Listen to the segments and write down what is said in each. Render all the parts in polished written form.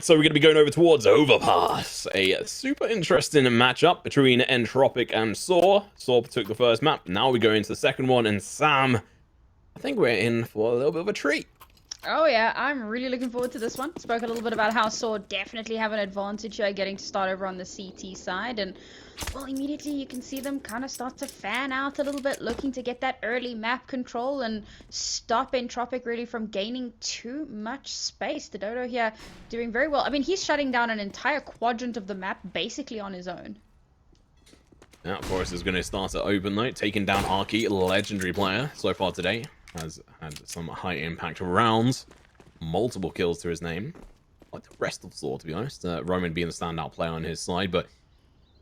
So we're going to be going over towards Overpass, a super interesting matchup between Entropiq and sAw. sAw took the first map, now we go into the second one, and Sam, I think we're in for a little bit of a treat. Oh yeah, I'm really looking forward to this one. Spoke a little bit about how sAw definitely have an advantage here getting to start over on the CT side, and well, immediately you can see them kind of start to fan out a little bit, looking to get that early map control and stop Entropiq really from gaining too much space. The Dodo here doing very well. I mean, he's shutting down an entire quadrant of the map basically on his own. Now, Forrest is going to start at open though, taking down Arky, legendary player so far today. Has had some high impact rounds, multiple kills to his name. Like the rest of sAw, to be honest. Roman being the standout player on his side, but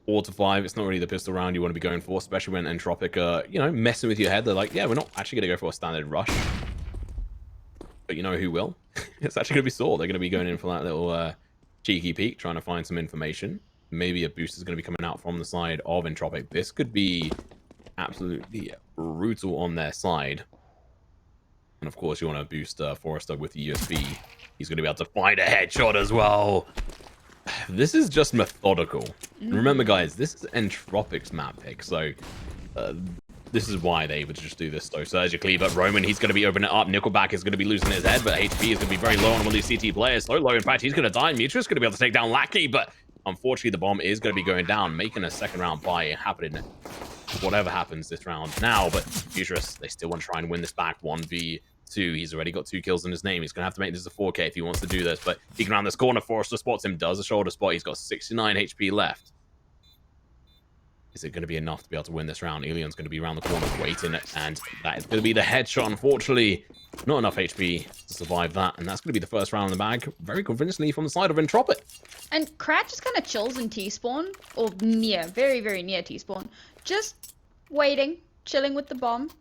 4 to 5, it's not really the pistol round you want to be going for, especially when Entropiq are, you know, messing with your head. They're like, yeah, we're not actually going to go for a standard rush. But you know who will? It's actually going to be sAw. They're going to be going in for that little cheeky peek, trying to find some information. Maybe a boost is going to be coming out from the side of Entropiq. This could be absolutely brutal on their side. And of course, you want to boost Forrester with the USB. He's going to be able to find a headshot as well. This is just methodical. And remember, guys, this is Entropiq's map pick, so this is why they're able to just do this so surgically. But Roman, he's going to be opening it up. Nickelback is going to be losing his head, but HP is going to be very low on one of these CT players. So low, in fact, he's going to die. Mutu's going to be able to take down Lackey, but unfortunately, the bomb is going to be going down, making a second round buy happening. Whatever happens this round now, but Futurist, they still want to try and win this back 1v2. He's already got 2 kills in his name. He's going to have to make this a 4K if he wants to do this, but he can round this corner. Forrester spots him, does a shoulder spot. He's got 69 HP left. Is it going to be enough to be able to win this round? Alion's going to be around the corner waiting, and that is going to be the headshot. Unfortunately, not enough HP to survive that, and that's going to be the first round in the bag, very convincingly from the side of Entropiq. And Krat just kind of chills in T-spawn, or near, very, very near T-spawn, just waiting, chilling with the bomb,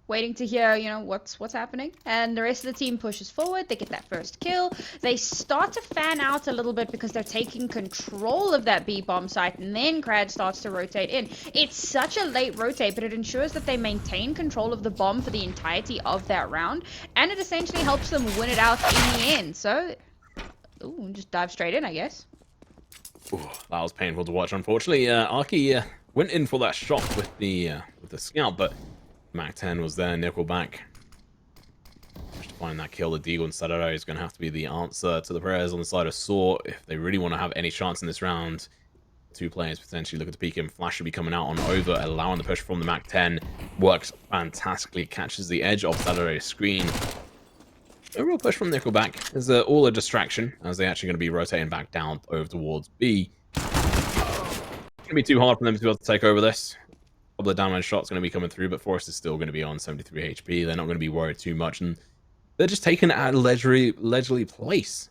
waiting to hear, you know, what's happening. And the rest of the team pushes forward. They get that first kill. They start to fan out a little bit because they're taking control of that B-bomb site, and then Krad starts to rotate in. It's such a late rotate, but it ensures that they maintain control of the bomb for the entirety of that round, and it essentially helps them win it out in the end. So, ooh, just dive straight in, I guess. Ooh, that was painful to watch. Unfortunately, Arky went in for that shot with the scout, but Mac 10 was there. Nickelback just to find that kill. The Deagle and Saturday is going to have to be the answer to the prayers on the side of sAw if they really want to have any chance in this round. 2 players potentially looking to peek him. Flash should be coming out on over, allowing the push from the Mac 10. Works fantastically, catches the edge of Saturday's screen. A real push from Nickelback is all a distraction, as they're actually going to be rotating back down over towards B. It's going to be too hard for them to be able to take over this. A couple of downline shots going to be coming through, but Forrest is still going to be on 73 HP. They're not going to be worried too much, and they're just taking it at a leisurely pace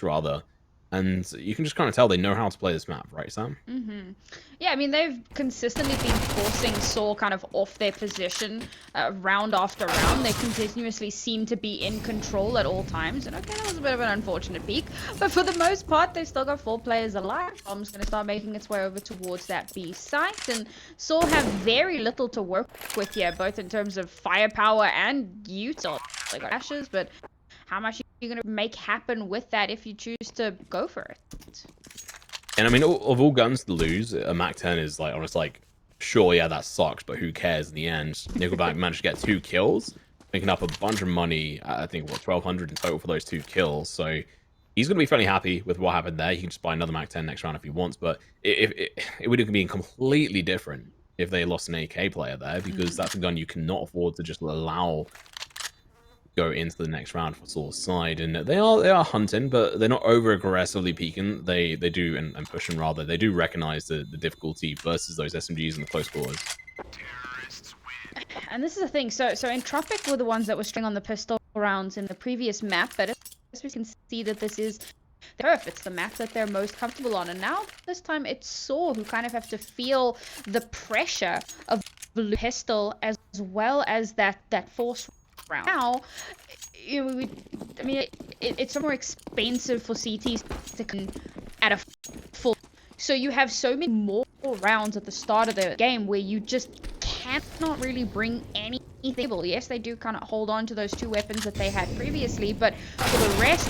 rather. And you can just kind of tell they know how to play this map, right, Sam? Mm-hmm. Yeah, I mean, they've consistently been forcing sAw kind of off their position round after round. They continuously seem to be in control at all times. And okay, that was a bit of an unfortunate peak. But for the most part, they've still got 4 players alive. Bomb's going to start making its way over towards that B site. And sAw have very little to work with here, both in terms of firepower and use. They got ashes, but how much you're going to make happen with that if you choose to go for it. And I mean, of all guns to lose, a Mac 10 is like, honest, like, sure, yeah, that sucks, but who cares in the end? Nickelback managed to get 2 kills, making up a bunch of money, I think, what, 1,200 in total for those 2 kills. So he's going to be fairly happy with what happened there. He can just buy another Mac 10 next round if he wants, but it would have been completely different if they lost an AK player there, because that's a gun you cannot afford to just allow go into the next round for sAw's side. And they are hunting, but they're not over aggressively peeking. They do and pushing rather. They do recognize the difficulty versus those SMGs in the close quarters. And this is the thing. So Entropiq were the ones that were string on the pistol rounds in the previous map, but as we can see that this is turf. It's the map that they're most comfortable on, and now this time it's sAw who kind of have to feel the pressure of blue pistol as well as that force round. Now, I mean, it's more expensive for CTs to come at a full. So you have so many more rounds at the start of the game where you just cannot really bring anything. Yes, they do kind of hold on to those 2 weapons that they had previously, but for the rest,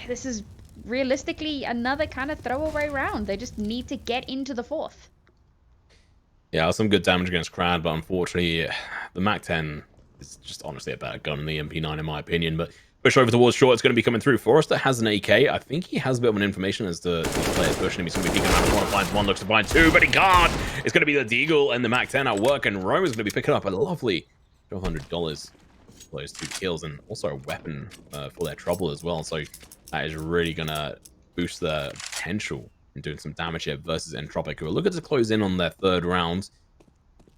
this is realistically another kind of throwaway round. They just need to get into the fourth. Yeah, some good damage against Crad, but unfortunately, the MAC-10 is just honestly a better gun than the MP9 in my opinion. But push over towards short, it's going to be coming through. Forrester has an AK. I think he has a bit of an information as to these players pushing him. He's going to be peeking around the corner, finds one, looks to find two, but he can't. It's going to be the Deagle and the MAC-10 at work, and Rome is going to be picking up a lovely $1,200 for those 2 kills, and also a weapon for their trouble as well. So that is really going to boost their potential in doing some damage here versus Entropiq, who are looking to close in on their 3rd round.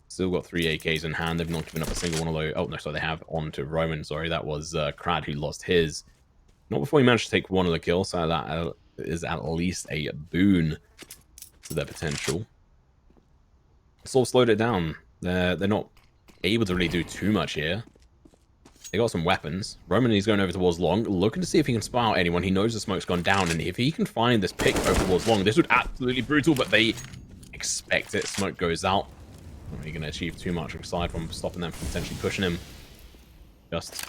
Still got 3 AKs in hand. They've not given up a single one of those. Oh, no, so they have on to Roman. Sorry, that was Crad who lost his. Not before he managed to take one of the kills, so that is at least a boon to their potential. sAw slowed it down. They're not able to really do too much here. They got some weapons. Roman is going over towards long, looking to see if he can spy out anyone. He knows the smoke's gone down, and if he can find this pick over towards long, this would absolutely brutal, but they expect it. Smoke goes out. Not really going to achieve too much aside from stopping them from potentially pushing him. Just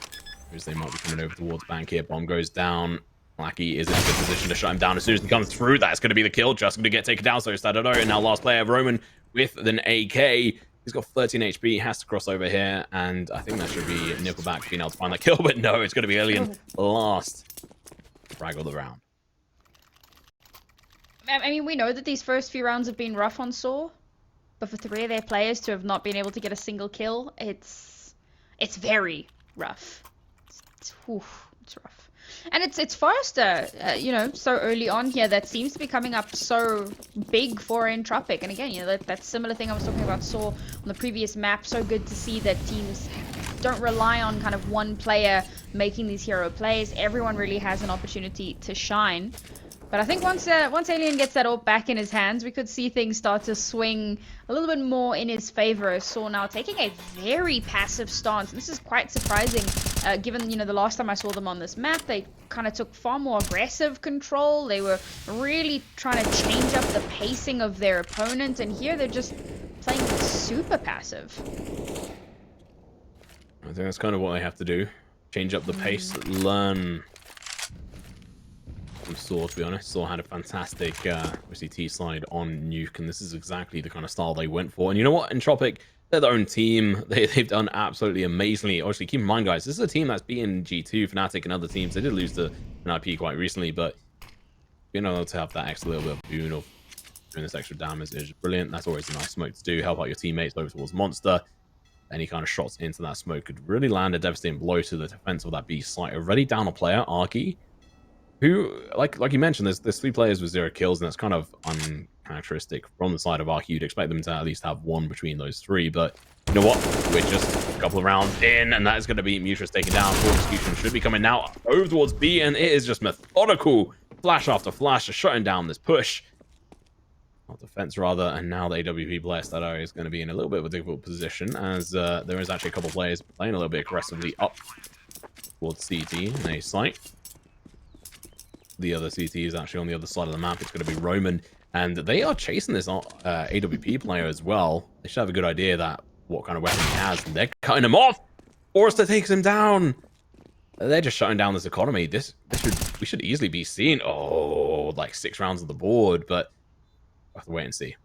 as they might be coming over towards bank here. Bomb goes down. Lackey is in a good position to shut him down as soon as he comes through. That's going to be the kill. Just going to get taken down. So Stadado. And now last player, Roman, with an AK. He's got 13 HP. He has to cross over here. And I think that should be Nickelback being able to find that kill. But no, it's going to be Alien last. Frag of the round. I mean, we know that these first few rounds have been rough on sAw. But for 3 of their players to have not been able to get a single kill, it's very rough. It's rough. And it's Forrester, you know, so early on here that seems to be coming up so big for Entropiq. And again, you know, that similar thing I was talking about sAw on the previous map. So good to see that teams don't rely on kind of one player making these hero plays. Everyone really has an opportunity to shine. But I think once Alien gets that AWP back in his hands, we could see things start to swing a little bit more in his favor. sAw now taking a very passive stance. This is quite surprising, given, you know, the last time I saw them on this map, they kind of took far more aggressive control. They were really trying to change up the pacing of their opponent, and here they're just playing super passive. I think that's kind of what they have to do. Change up the pace, learn from sAw, to be honest. sAw had a fantastic OCT slide on Nuke, and this is exactly the kind of style they went for. And you know what? Entropiq, they're their own team. They've done absolutely amazingly. Obviously, keep in mind, guys, this is a team that's beaten G2, Fnatic, and other teams. They did lose to an IP quite recently, but being able to have that extra little bit of boon of doing this extra damage is brilliant. That's always a nice smoke to do. Help out your teammates over towards Monster. Any kind of shots into that smoke could really land a devastating blow to the defense of that B site. Already down a player, Arky, who, like you mentioned, there's 3 players with 0 kills, and that's kind of uncharacteristic from the side of Arky. You'd expect them to at least have 1 between those 3, but you know what? We're just a couple of rounds in, and that is going to be Mutrus taken down. Full execution should be coming now over towards B, and it is just methodical. Flash after flash, just shutting down this push. Or defense, rather, and now the AWP player Stado is going to be in a little bit of a difficult position, as there is actually a couple of players playing a little bit aggressively up towards CT in a site. The other CT is actually on the other side of the map. It's going to be Roman, and they are chasing this AWP player as well. They should have a good idea that what kind of weapon he has, and they're cutting him off. Forrester takes him down. They're just shutting down this economy. We should easily be seeing, like 6 rounds on the board, but we'll have to wait and see.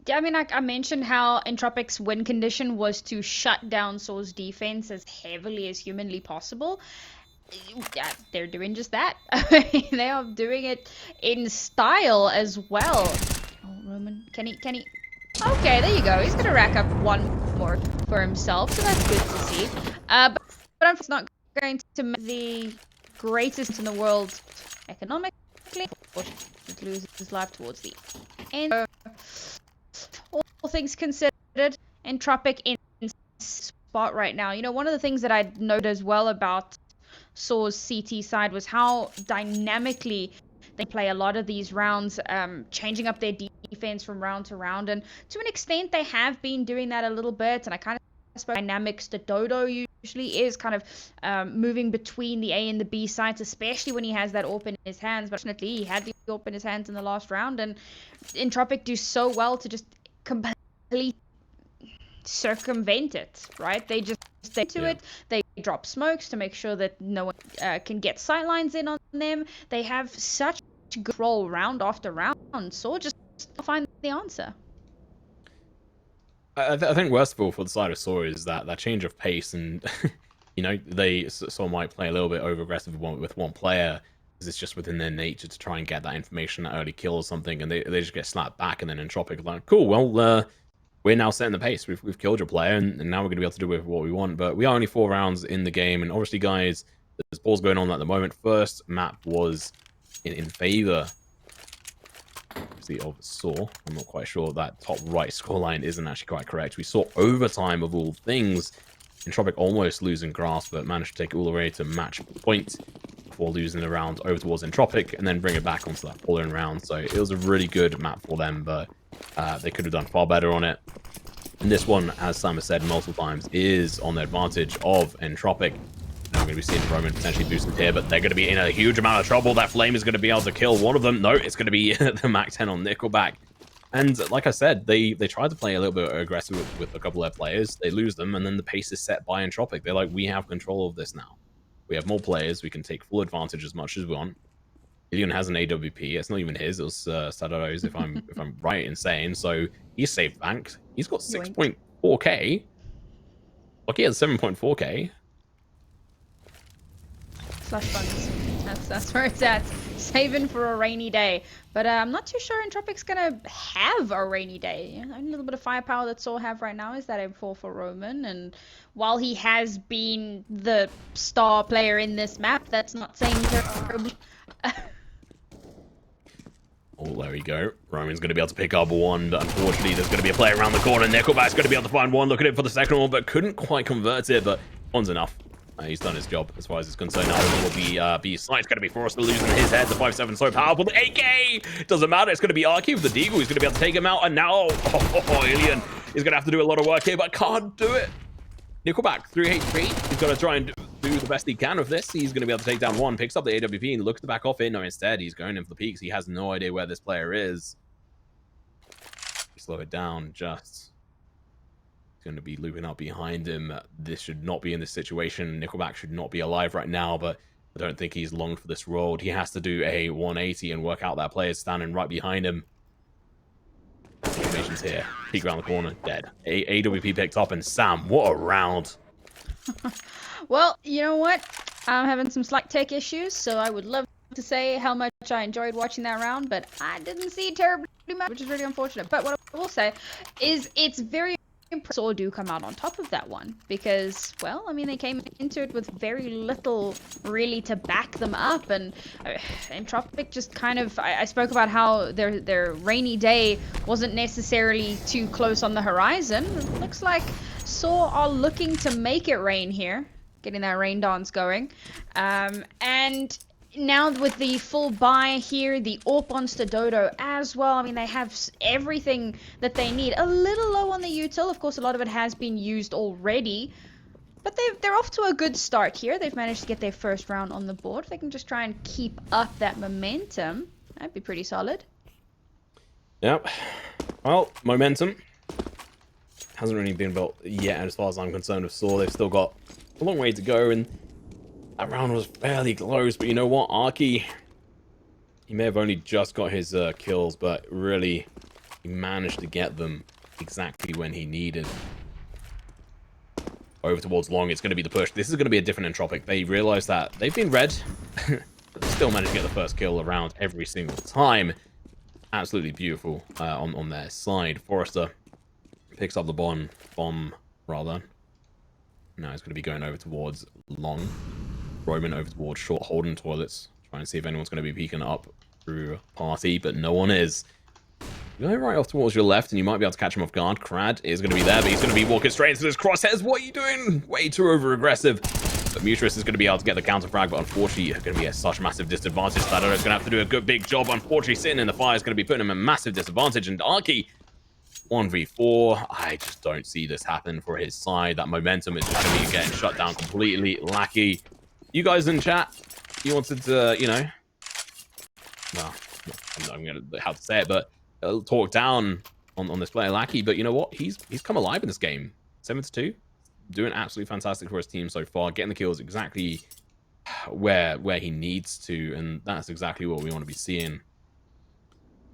Yeah, I mean, I mentioned how Entropiq's win condition was to shut down sAw's defense as heavily as humanly possible. Yeah, they're doing just that. They are doing it in style as well. Oh, Roman, can he? Okay, there you go. He's gonna rack up 1 more for himself, so that's good to see. But it's not going to make the greatest in the world economically. It loses his life towards the end. All things considered, Entropiq in spot right now. You know, one of the things that I noted as well about sAw's CT side was how dynamically they play a lot of these rounds, changing up their defense from round to round, and to an extent they have been doing that a little bit. And I kind of spoke dynamics to Dodo usually is kind of moving between the A and the B sides, especially when he has that AWP in his hands. But fortunately, he had the AWP in his hands in the last round, and Entropiq do so well to just complete circumvent it, right? They just stay to it. They drop smokes to make sure that no one can get sightlines in on them. They have such good roll round after round. sAw just find the answer. I think worst of all for the side of sAw is that change of pace, and you know, sAw might play a little bit over aggressive with one player because it's just within their nature to try and get that information, that early kill or something, and they just get slapped back, and then Entropiq like, cool, well, we're now setting the pace. We've killed your player, and now we're going to be able to do with what we want. But we are only 4 rounds in the game, and obviously, guys, there's balls going on at the moment. First map was in favor of sAw. I'm not quite sure that top right scoreline isn't actually quite correct. We saw overtime of all things. Entropiq almost losing grasp, but managed to take it all the way to match point before losing the round over towards Entropiq and then bring it back onto that following round. So it was a really good map for them, but they could have done far better on it. And this one, as Sam has said multiple times, is on the advantage of Entropiq. Now we're going to be seeing Roman potentially boosted here, but they're going to be in a huge amount of trouble. That Flame is going to be able to kill one of them. No, it's going to be the Mac 10 on Nickelback. And like I said, they tried to play a little bit aggressive with a couple of players. They lose them, and then the pace is set by Entropiq. They're like, we have control of this now. We have more players. We can take full advantage as much as we want. Ilion has an AWP. It's not even his. It was Sadaro's, if I'm right in saying. So he's safe banked. He's got 6.4k. Lucky has 7.4k. Slush funds. That's where it's at. Saving for a rainy day. But I'm not too sure Entropiq's gonna have a rainy day. A little bit of firepower that sAw have right now is that M4 for Roman. And while he has been the star player in this map, that's not saying terribly. Oh, there we go. Roman's going to be able to pick up one, but unfortunately there's going to be a player around the corner. Nickelback's going to be able to find one. Look at it for the second one, but couldn't quite convert it, but one's enough. He's done his job as far as it's concerned. Now it will be Snipes going to be forced to lose in his head. The 5-7 so powerful. The 8K doesn't matter. It's going to be Arky with the Deagle. He's going to be able to take him out, and now Ilion is going to have to do a lot of work here, but can't do it. Nickelback 3-8-3. He's got to try and do the best he can with this. He's going to be able to take down one, picks up the AWP and looks to back off it. No, instead he's going in for the peaks. He has no idea where this player is. Slow it down. Just going to be looping up behind him. This should not be in this situation. Nickelback should not be alive right now, but I don't think he's longed for this road. He has to do a 180 and work out that player standing right behind him. Animations here. Peek around the corner. Dead. AWP picked up, and Sam, what a round. Well, you know what? I'm having some slight tech issues, so I would love to say how much I enjoyed watching that round, but I didn't see terribly much, which is really unfortunate. But what I will say is it's very impressive sAw do come out on top of that one, because, well, I mean, they came into it with very little really to back them up, and Entropiq just kind of, I spoke about how their rainy day wasn't necessarily too close on the horizon. It looks like sAw are looking to make it rain here, getting that rain dance going, and now with the full buy here, the AWP on Dodo as well. I mean, they have everything that they need. A little low on the util. Of course, a lot of it has been used already. But they're off to a good start here. They've managed to get their first round on the board. If they can just try and keep up that momentum, that'd be pretty solid. Yep. Well, momentum hasn't really been built yet as far as I'm concerned with sAw. They've still got a long way to go, and that round was fairly close, but you know what? Arky, he may have only just got his kills, but really, he managed to get them exactly when he needed. Over towards long, it's going to be the push. This is going to be a different Entropiq. They realize that they've been red, but they still managed to get the first kill around every single time. Absolutely beautiful on their side. Forrester picks up the bomb, rather. Now he's going to be going over towards long. Roman over towards short, holding toilets. Trying to see if anyone's going to be peeking up through party, but no one is. You go right off towards your left, and you might be able to catch him off guard. Crad is going to be there, but he's going to be walking straight into his crosshairs. What are you doing? Way too over-aggressive. But Mutrus is going to be able to get the counter frag, but unfortunately, it's going to be at such massive disadvantage. Stato is going to have to do a good big job. Unfortunately, sitting in the fire is going to be putting him in a massive disadvantage, and Arky 1v4. I just don't see this happen for his side. That momentum is just going to be getting shut down completely. Lackey. You guys in chat, you wanted to, you know, well, I'm going to how to say it, but talk down on this player Lackey, but you know what? He's come alive in this game. 7-2, doing absolutely fantastic for his team so far, getting the kills exactly where he needs to, and that's exactly what we want to be seeing.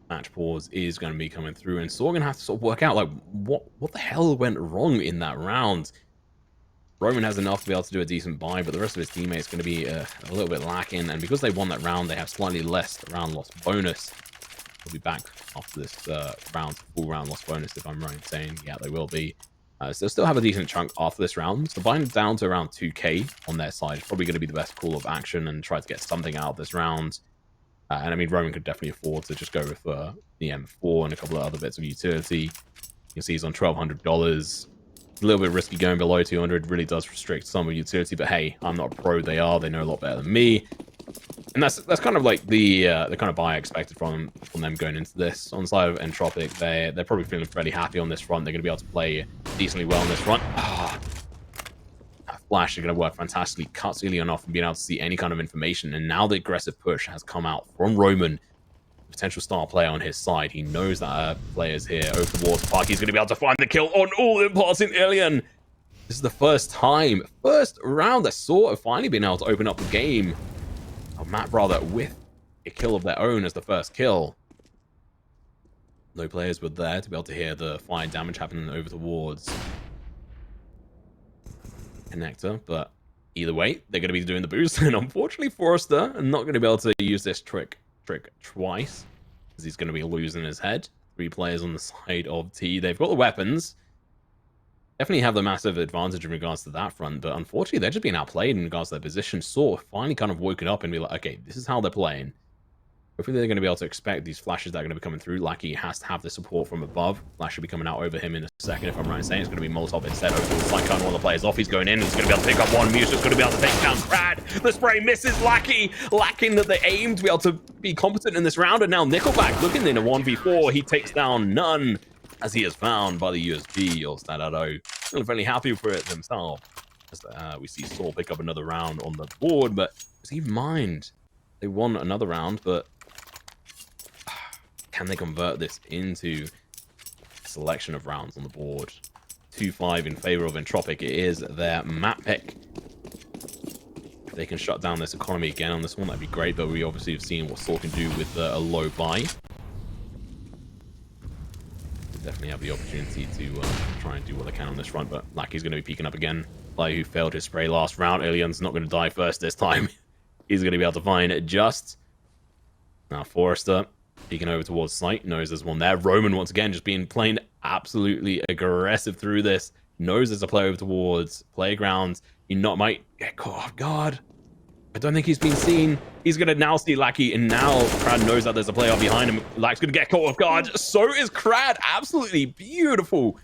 Match pause is going to be coming through, and sAw going to have to sort of work out like what the hell went wrong in that round. Roman has enough to be able to do a decent buy, but the rest of his teammates going to be a little bit lacking, and because they won that round, they have slightly less round loss bonus. We'll be back after this full round loss bonus, if I'm right in saying. Yeah, they will be. So they'll still have a decent chunk after this round. So buying down to around 2k on their side is probably going to be the best call of action and try to get something out of this round. And I mean, Roman could definitely afford to just go with the M4 and a couple of other bits of utility. You can see he's on $1,200. A little bit risky going below 200. Really does restrict some of utility. But hey, I'm not a pro. They are. They know a lot better than me. And that's kind of like the kind of buy I expected from them going into this. On the side of Entropiq, they're probably feeling fairly happy on this front. They're going to be able to play decently well on this front. That flash is going to work fantastically. Cuts Ilion off and being able to see any kind of information. And now the aggressive push has come out from Roman. Potential star player on his side. He knows that player's here. Over towards Park. He's going to be able to find the kill on all imparting Ilion. This is the first round that sAw have finally been able to open up the game. Map rather with a kill of their own as the first kill. No players were there to be able to hear the fire damage happening over towards Connector, but either way, they're going to be doing the boost, and unfortunately Forrester not going to be able to use this trick twice, because he's going to be losing his head. 3 players on the side of T. They've got the weapons. Definitely have the massive advantage in regards to that front, but unfortunately they're just being outplayed in regards to their position. sAw finally kind of woken up and be like, okay, this is how they're playing. Hopefully they're going to be able to expect these flashes that are going to be coming through. Lackey has to have the support from above. Flash should be coming out over him in a second, if I'm right in saying. It's going to be Molotov instead. Over the side, cutting one of the players off. He's going in. He's going to be able to pick up one. Muse is going to be able to take down Crad. The spray misses Lackey. Lacking that they aim to be able to be competent in this round. And now Nickelback looking in a 1v4. He takes down none, as he is found by the USB or Stadado. Feeling fairly happy for it themselves. As we see sAw pick up another round on the board, but does he mind? They won another round, but can they convert this into a selection of rounds on the board? 2-5 in favor of Entropiq. It is their map pick. If they can shut down this economy again on this one, that'd be great, but we obviously have seen what sAw can do with a low buy. Definitely have the opportunity to try and do what they can on this front, but Lackey's going to be peeking up again. Player who failed his spray last round. Ilion's not going to die first this time. He's going to be able to find just. Now Forrester peeking over towards site. Knows there's one there. Roman once again just being plain absolutely aggressive through this. Knows there's a player over towards playground. He might get caught off guard. I don't think he's been seen. He's going to now see Lackey, and now Crad knows that there's a player behind him. Lack's going to get caught off guard. So is Crad. Absolutely beautiful.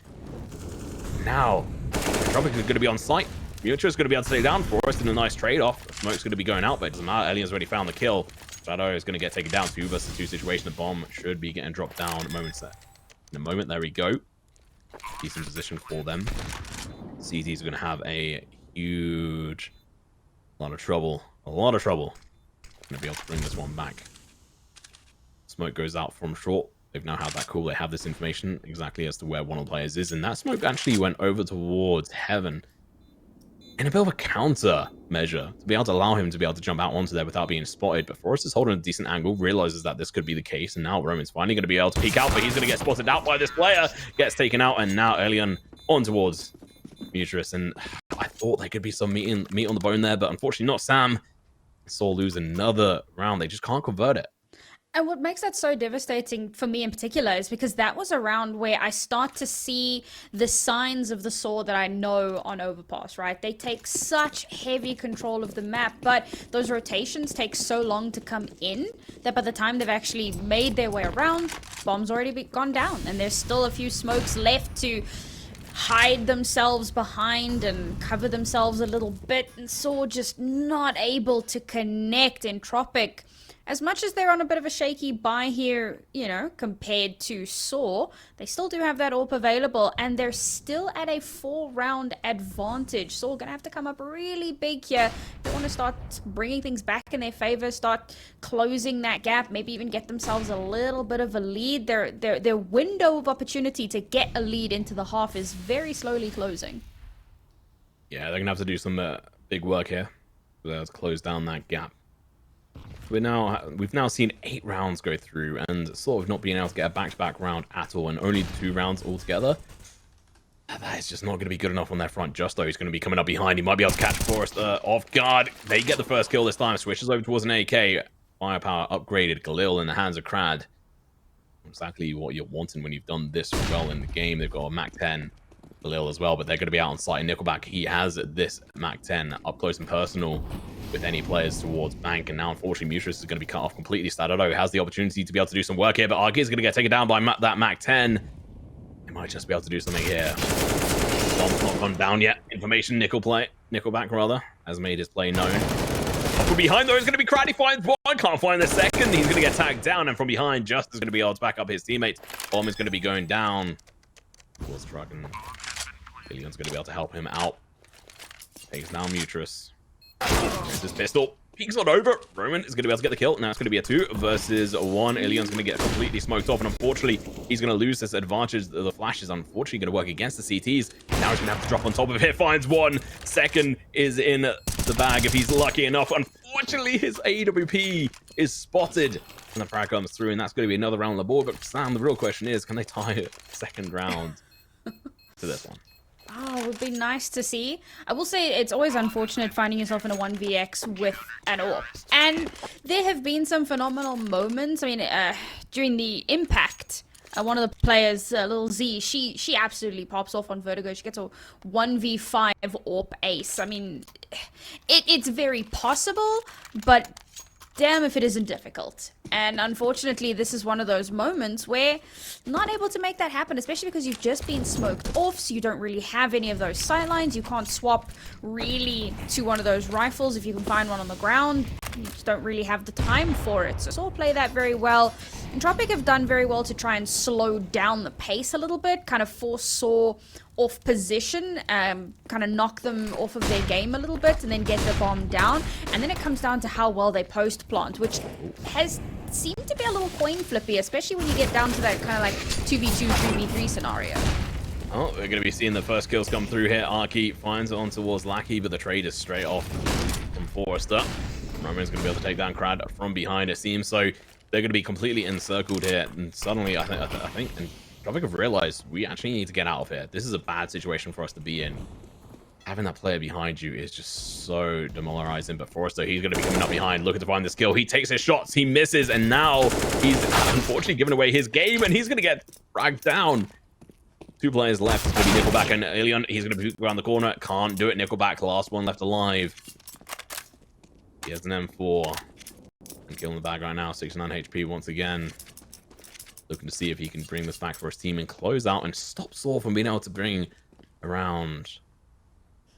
Now, Entropiq is going to be on site. Mutua's going to be able to stay down for us in a nice trade-off. Smoke's going to be going out, but it doesn't matter. Alien's already found the kill. Shadow is going to get taken down. 2 versus 2 situation. The bomb should be getting dropped down in a moment. There we go. Decent position for them. CT's going to have a huge... lot of trouble. A lot of trouble. Gonna be able to bring this one back. Smoke goes out from short. They've now had that call. They have this information exactly as to where one of the players is, and that smoke actually went over towards Heaven in a bit of a counter measure to be able to allow him to be able to jump out onto there without being spotted. But Forrest is holding a decent angle, realizes that this could be the case, and now Roman's finally going to be able to peek out, but he's going to get spotted out by this player. Gets taken out, and now Alien on towards Mutuous, and I thought there could be some meat on the bone there, but unfortunately not. Sam. sAw lose another round. They just can't convert it. And what makes that so devastating for me in particular is because that was a round where I start to see the signs of the sAw that I know on Overpass, right? They take such heavy control of the map, but those rotations take so long to come in that by the time they've actually made their way around, bomb's already gone down, and there's still a few smokes left to hide themselves behind and cover themselves a little bit, and sAw just not able to connect. Entropiq, as much as they're on a bit of a shaky buy here, you know, compared to sAw, they still do have that AWP available, and they're still at a 4-round advantage. sAw gonna have to come up really big here. They want want to start bringing things back in their favor, start closing that gap, maybe even get themselves a little bit of a lead. Their window of opportunity to get a lead into the half is very slowly closing. Yeah, they're gonna have to do some big work here to close down that gap. We've now seen 8 rounds go through, and sort of not being able to get a back-to-back round at all, and only 2 rounds altogether. That is just not going to be good enough on their front. Justo is going to be coming up behind. He might be able to catch Forrest off guard. They get the first kill this time. Switches over towards an AK. Firepower upgraded. Galil in the hands of Crad. Exactly what you're wanting when you've done this well in the game. They've got a MAC-10. Galil as well, but they're going to be out on site. Nickelback, he has this MAC-10 up close and personal with any players towards Bank, and now unfortunately Mutrus is going to be cut off completely. Stadado has the opportunity to be able to do some work here, but Argy is going to get taken down by that MAC-10. They might just be able to do something here. Bomb's not gone down yet. Information, Nickelback rather, has made his play known. From behind though is going to be Crad. He finds one, can't find the second. He's going to get tagged down, and from behind, Just is going to be able to back up his teammates. Bomb is going to be going down towards Truck, and Ilian's going to be able to help him out. Takes down Mutrus. There's his pistol. Peeks on over. Roman is going to be able to get the kill. Now it's going to be a 2 versus 1. Ilian's going to get completely smoked off, and unfortunately, he's going to lose this advantage. The flash is unfortunately going to work against the CTs. Now he's going to have to drop on top of it. Finds one. Second is in the bag if he's lucky enough. Unfortunately, his AWP is spotted, and the frag comes through, and that's going to be another round on the board. But Sam, the real question is, can they tie it second round to this one? Oh, it would be nice to see. I will say it's always unfortunate finding yourself in a 1vx with an AWP. And there have been some phenomenal moments. I mean, during the impact, one of the players, little Z, she absolutely pops off on Vertigo. She gets a 1v5 AWP ace. I mean, it's very possible, but damn if it isn't difficult. And unfortunately, this is one of those moments where not able to make that happen, especially because you've just been smoked off, so you don't really have any of those sightlines. You can't swap really to one of those rifles if you can find one on the ground. You just don't really have the time for it. So sAw play that very well. Entropiq have done very well to try and slow down the pace a little bit, kind of force sAw off position, kind of knock them off of their game a little bit, and then get the bomb down. And then it comes down to how well they post plant, which has seemed to be a little coin flippy, especially when you get down to that kind of like 2v2, 3v3 scenario. Oh, we're going to be seeing the first kills come through here. Arky finds it on towards Lackey, but the trade is straight off from Forrester. Roman's going to be able to take down Crad from behind, it seems. So they're going to be completely encircled here, and suddenly I think Entropiq have realized we actually need to get out of here. This is a bad situation for us to be in. Having that player behind you is just so demoralizing. But Forrester, he's going to be coming up behind, looking to find the skill. He takes his shots, he misses, and now he's unfortunately given away his game, and he's going to get dragged down. 2 players left. It's going to be Nickelback and Ilian. He's going to be around the corner. Can't do it. Nickelback, last one left alive. He has an M4. And killing the bag right now. 69 HP once again. Looking to see if he can bring this back for his team and close out and stop sAw from being able to bring around.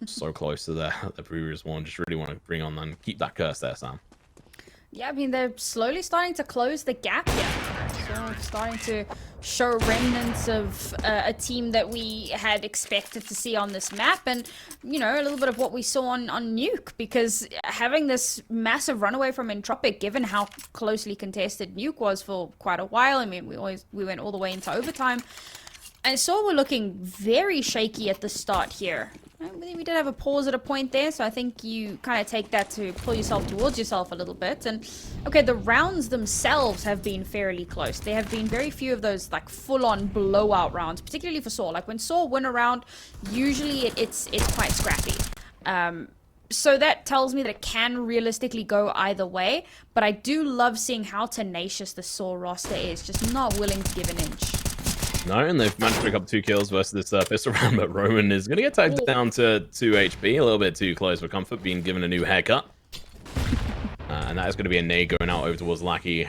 So close to the previous one. Just really want to bring on and keep that curse there, Sam. Yeah, I mean, they're slowly starting to close the gap here. So starting to show remnants of a team that we had expected to see on this map. And, you know, a little bit of what we saw on Nuke. Because having this massive runaway from Entropiq, given how closely contested Nuke was for quite a while. I mean, we went all the way into overtime. And sAw were looking very shaky at the start here. We did have a pause at a point there, so I think you kind of take that to pull yourself towards yourself a little bit. And okay, the rounds themselves have been fairly close. There have been very few of those like full-on blowout rounds, particularly for sAw. Like when sAw win a round, usually it's quite scrappy. So that tells me that it can realistically go either way. But I do love seeing how tenacious the sAw roster is, just not willing to give an inch. No, and they've managed to pick up 2 kills versus this pistol round, but Roman is going to get tagged down to 2 HP, a little bit too close for comfort, being given a new haircut. And that is going to be a nade going out over towards Lackey.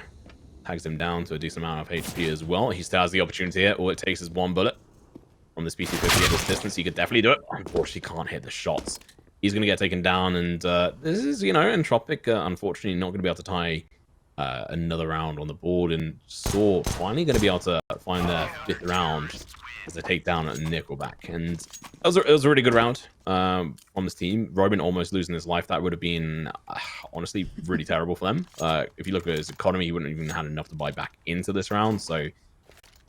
Tags him down to a decent amount of HP as well. He still has the opportunity here. All it takes is 1 bullet from this PC-50 at this distance. He could definitely do it. Unfortunately, can't hit the shots. He's going to get taken down, and this is, you know, Entropiq, unfortunately, not going to be able to tie another round on the board, and sAw finally going to be able to find their 5th round as they take down Nickelback. And it was a really good round from this team. Robin almost losing his life. That would have been, honestly, really terrible for them. If you look at his economy, he wouldn't even had enough to buy back into this round. So, you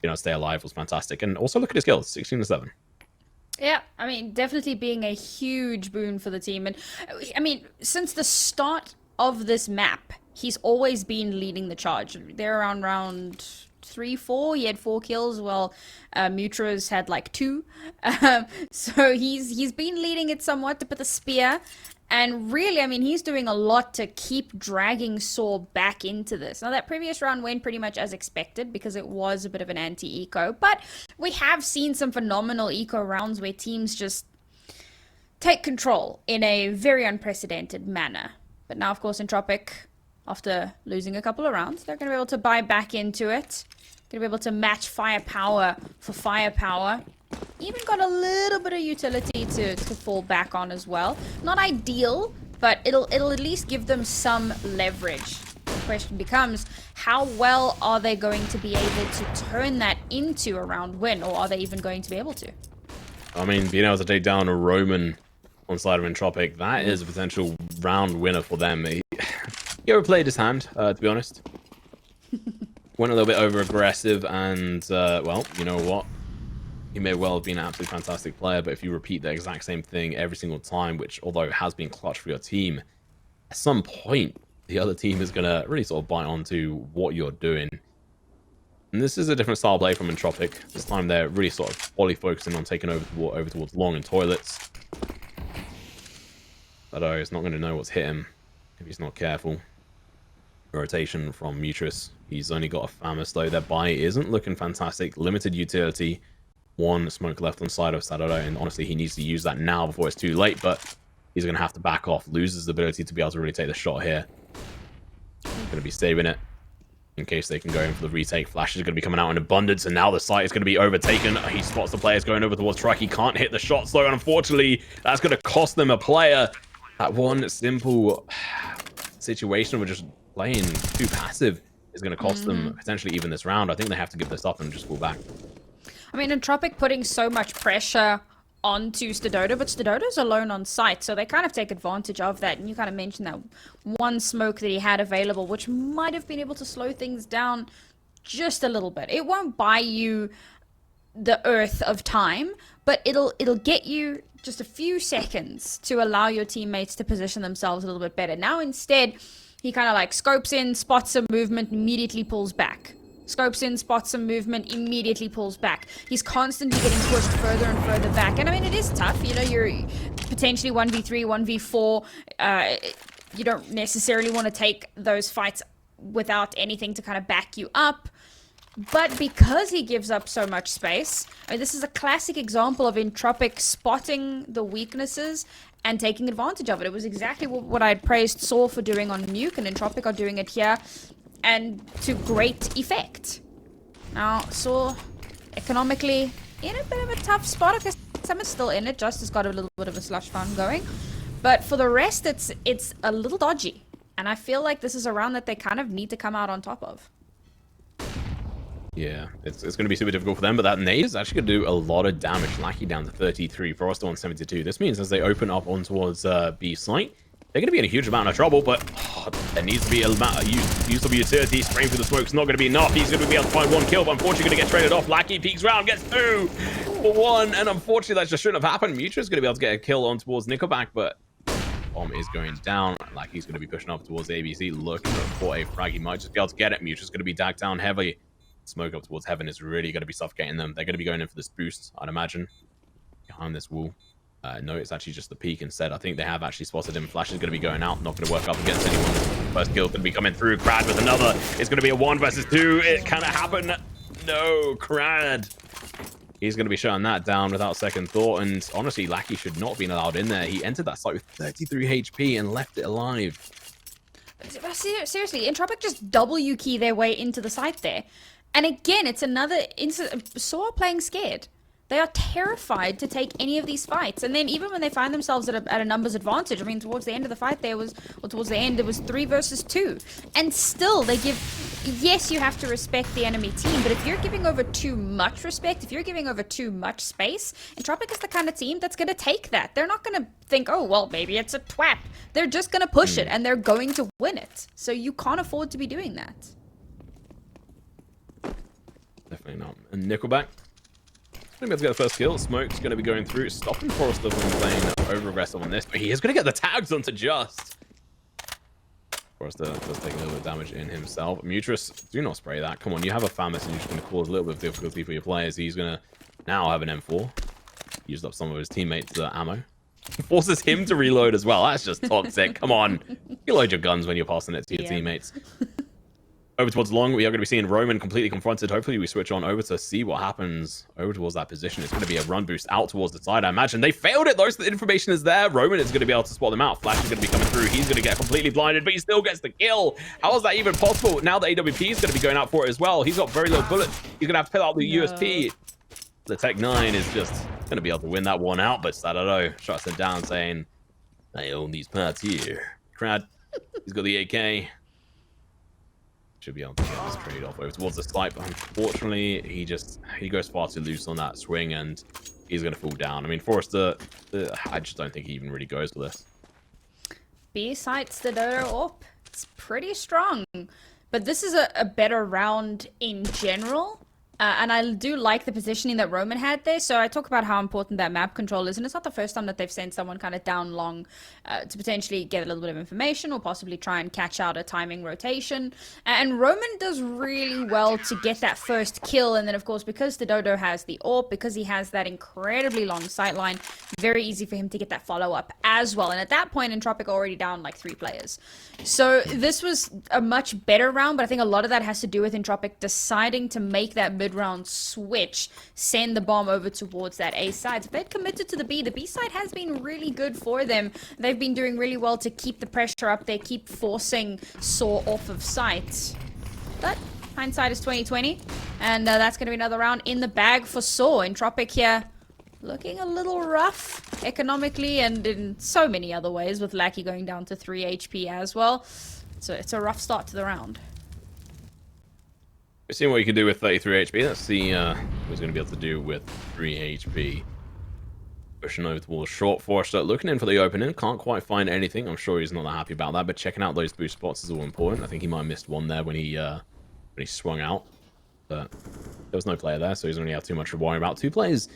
know, stay alive was fantastic. And also look at his kills, 16-7. Yeah, I mean, definitely being a huge boon for the team. And I mean, since the start of this map, he's always been leading the charge. They're around round 3, 4. He had 4 kills, while Mutra's had like 2. So he's been leading it somewhat with the spear. And really, I mean, he's doing a lot to keep dragging sAw back into this. Now, that previous round went pretty much as expected because it was a bit of an anti-eco. But we have seen some phenomenal eco rounds where teams just take control in a very unprecedented manner. But now, of course, Entropiq, after losing a couple of rounds, they're going to be able to buy back into it. Going to be able to match firepower for firepower. Even got a little bit of utility to fall back on as well. Not ideal, but it'll at least give them some leverage. The question becomes, how well are they going to be able to turn that into a round win, or are they even going to be able to? I mean, being able to take down a Roman on the side of Entropiq, that is a potential round winner for them. He overplayed his hand, to be honest. Went a little bit over-aggressive, and, well, you know what? He may well have been an absolutely fantastic player, but if you repeat the exact same thing every single time, which, although it has been clutch for your team, at some point, the other team is going to really sort of bite onto what you're doing. And this is a different style of play from Entropiq. This time they're really sort of fully focusing on taking over towards long and toilets. But he's not going to know what's hit him if he's not careful. Rotation from Mutris. He's only got a Famous though. Their buy isn't looking fantastic. Limited utility. 1 smoke left on side of sAw, and honestly, he needs to use that now before it's too late, but he's going to have to back off. Loses the ability to be able to really take the shot here. Going to be saving it in case they can go in for the retake. Flash is going to be coming out in abundance, and now the site is going to be overtaken. He spots the players going over towards Truck. He can't hit the shot slow, and unfortunately, that's going to cost them a player. That one simple situation of just playing too passive is going to cost them potentially even this round. I think they have to give this up and just fall back. I mean, Entropiq putting so much pressure onto Stododa, but Stododa's alone on site, so they kind of take advantage of that. And you kind of mentioned that one smoke that he had available, which might have been able to slow things down just a little bit. It won't buy you the earth of time, but it'll get you just a few seconds to allow your teammates to position themselves a little bit better. Now instead, he kind of like scopes in, spots some movement, immediately pulls back. Scopes in, spots some movement, immediately pulls back. He's constantly getting pushed further and further back. And I mean, it is tough. You know, you're potentially 1v3, 1v4. You don't necessarily want to take those fights without anything to kind of back you up. But because he gives up so much space, I mean, this is a classic example of Entropiq spotting the weaknesses and taking advantage of it. It was exactly what I had praised sAw for doing on Nuke, and Entropiq are doing it here. And to great effect. Now, sAw economically in a bit of a tough spot. Okay, some is still in it. Just has got a little bit of a slush fund going. But for the rest, it's a little dodgy. And I feel like this is a round that they kind of need to come out on top of. Yeah, it's going to be super difficult for them, but that nade is actually going to do a lot of damage. Lackey down to 33, Frost on 72. This means as they open up on towards B site, they're going to be in a huge amount of trouble, but there needs to be a use of utility. Spraying through the smoke's not going to be enough. He's going to be able to find 1 kill, but unfortunately going to get traded off. Lackey peeks round, gets 2 for 1, and unfortunately that just shouldn't have happened. Mutra's going to be able to get a kill on towards Nickelback, but bomb is going down. Lackey's going to be pushing up towards ABC, looking for a frag. He might just be able to get it. Mutra's going to be dagged down heavily. Smoke up towards Heaven is really going to be suffocating them. They're going to be going in for this boost, I'd imagine, behind this wall. No, it's actually just the peak instead. I think they have actually spotted him. Flash is going to be going out, not going to work up against anyone. First kill is going to be coming through. Crad with another. It's going to be a 1 versus 2. It can happen. No, Crad. He's going to be shutting that down without second thought. And honestly, Lackey should not have been allowed in there. He entered that site with 33 HP and left it alive. Seriously, Entropiq just W key their way into the site there. And again, it's another sAw playing scared. They are terrified to take any of these fights. And then even when they find themselves at a numbers advantage, I mean, towards the end of the fight there was, or towards the end, it was 3 versus 2. And still they give, yes, you have to respect the enemy team, but if you're giving over too much respect, if you're giving over too much space, Entropiq is the kind of team that's going to take that. They're not going to think, oh, well, maybe it's a twap. They're just going to push it and they're going to win it. So you can't afford to be doing that. Definitely not. And Nickelback. Going to be able to get the first kill. Smoke's going to be going through, stopping Forrester from playing over aggressive on this, but he is going to get the tags onto Just. Forrester does take a little bit of damage in himself. Mutrus, do not spray that. Come on, you have a FAMAS and you're just going to cause a little bit of difficulty for your players. He's going to now have an M4. Used up some of his teammates' ammo. Forces him to reload as well. That's just toxic. Come on. You load your guns when you're passing it to your teammates. Over towards long, we are going to be seeing Roman completely confronted. Hopefully we switch on over to see what happens over towards that position. It's going to be a run boost out towards the side, I imagine. They failed it, though, so the information is there. Roman is going to be able to spot them out. Flash is going to be coming through. He's going to get completely blinded, but he still gets the kill. How is that even possible? Now the AWP is going to be going out for it as well. He's got very low bullets. He's going to have to pull out the USP. The Tech 9 is just going to be able to win that one out, but Sadaro shuts him down saying, I own these parts here. Crad, he's got the AK. Should be able to get this trade off over towards the snipe, but unfortunately he goes far too loose on that swing and he's going to fall down. I mean, Forrester, I just don't think he even really goes for this. B sights the dodo up. It's pretty strong, but this is a better round in general. And I do like the positioning that Roman had there. So I talk about how important that map control is. And it's not the first time that they've sent someone kind of down long to potentially get a little bit of information or possibly try and catch out a timing rotation. And Roman does really well to get that first kill. And then, of course, because the Dodo has the AWP, because he has that incredibly long sightline, very easy for him to get that follow-up as well. And at that point, Entropiq already down like 3 players. So this was a much better round, but I think a lot of that has to do with Entropiq deciding to make that mid-round switch, send the bomb over towards that A side. If they'd committed to the B side has been really good for them. They've been doing really well to keep the pressure up there, keep forcing sAw off of sight. But hindsight is 20/20, and that's going to be another round in the bag for sAw. Entropiq here looking a little rough economically and in so many other ways, with Lackey going down to 3 HP as well. So it's a rough start to the round. We've seen what you can do with 33 HP. Let's see what he's going to be able to do with 3 HP. Pushing over towards short. Forrester looking in for the opening. Can't quite find anything. I'm sure he's not that happy about that, but checking out those boost spots is all important. I think he might have missed one there when he swung out. But there was no player there, so he's only have too much to worry about. 2 players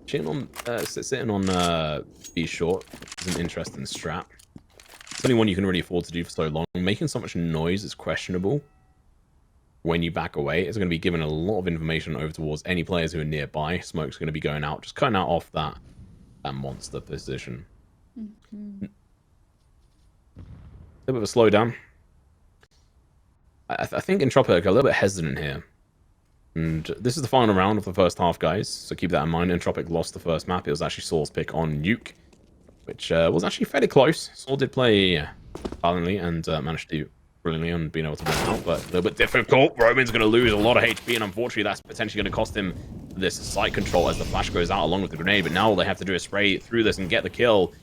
sitting on B short is an interesting strat. It's only one you can really afford to do for so long. Making so much noise is questionable. When you back away, it's going to be given a lot of information over towards any players who are nearby. Smoke's going to be going out, just cutting out off that monster position. A little bit of a slowdown. I think Entropiq are a little bit hesitant here. And this is the final round of the first half, guys, so keep that in mind. Entropiq lost the first map. It was actually sAw's pick on Nuke, which was actually fairly close. sAw did play valiantly and managed to brilliantly on being able to win out, but a little bit difficult. Roman's going to lose a lot of HP, and unfortunately that's potentially going to cost him this sight control as the flash goes out along with the grenade, but now all they have to do is spray through this and get the kill.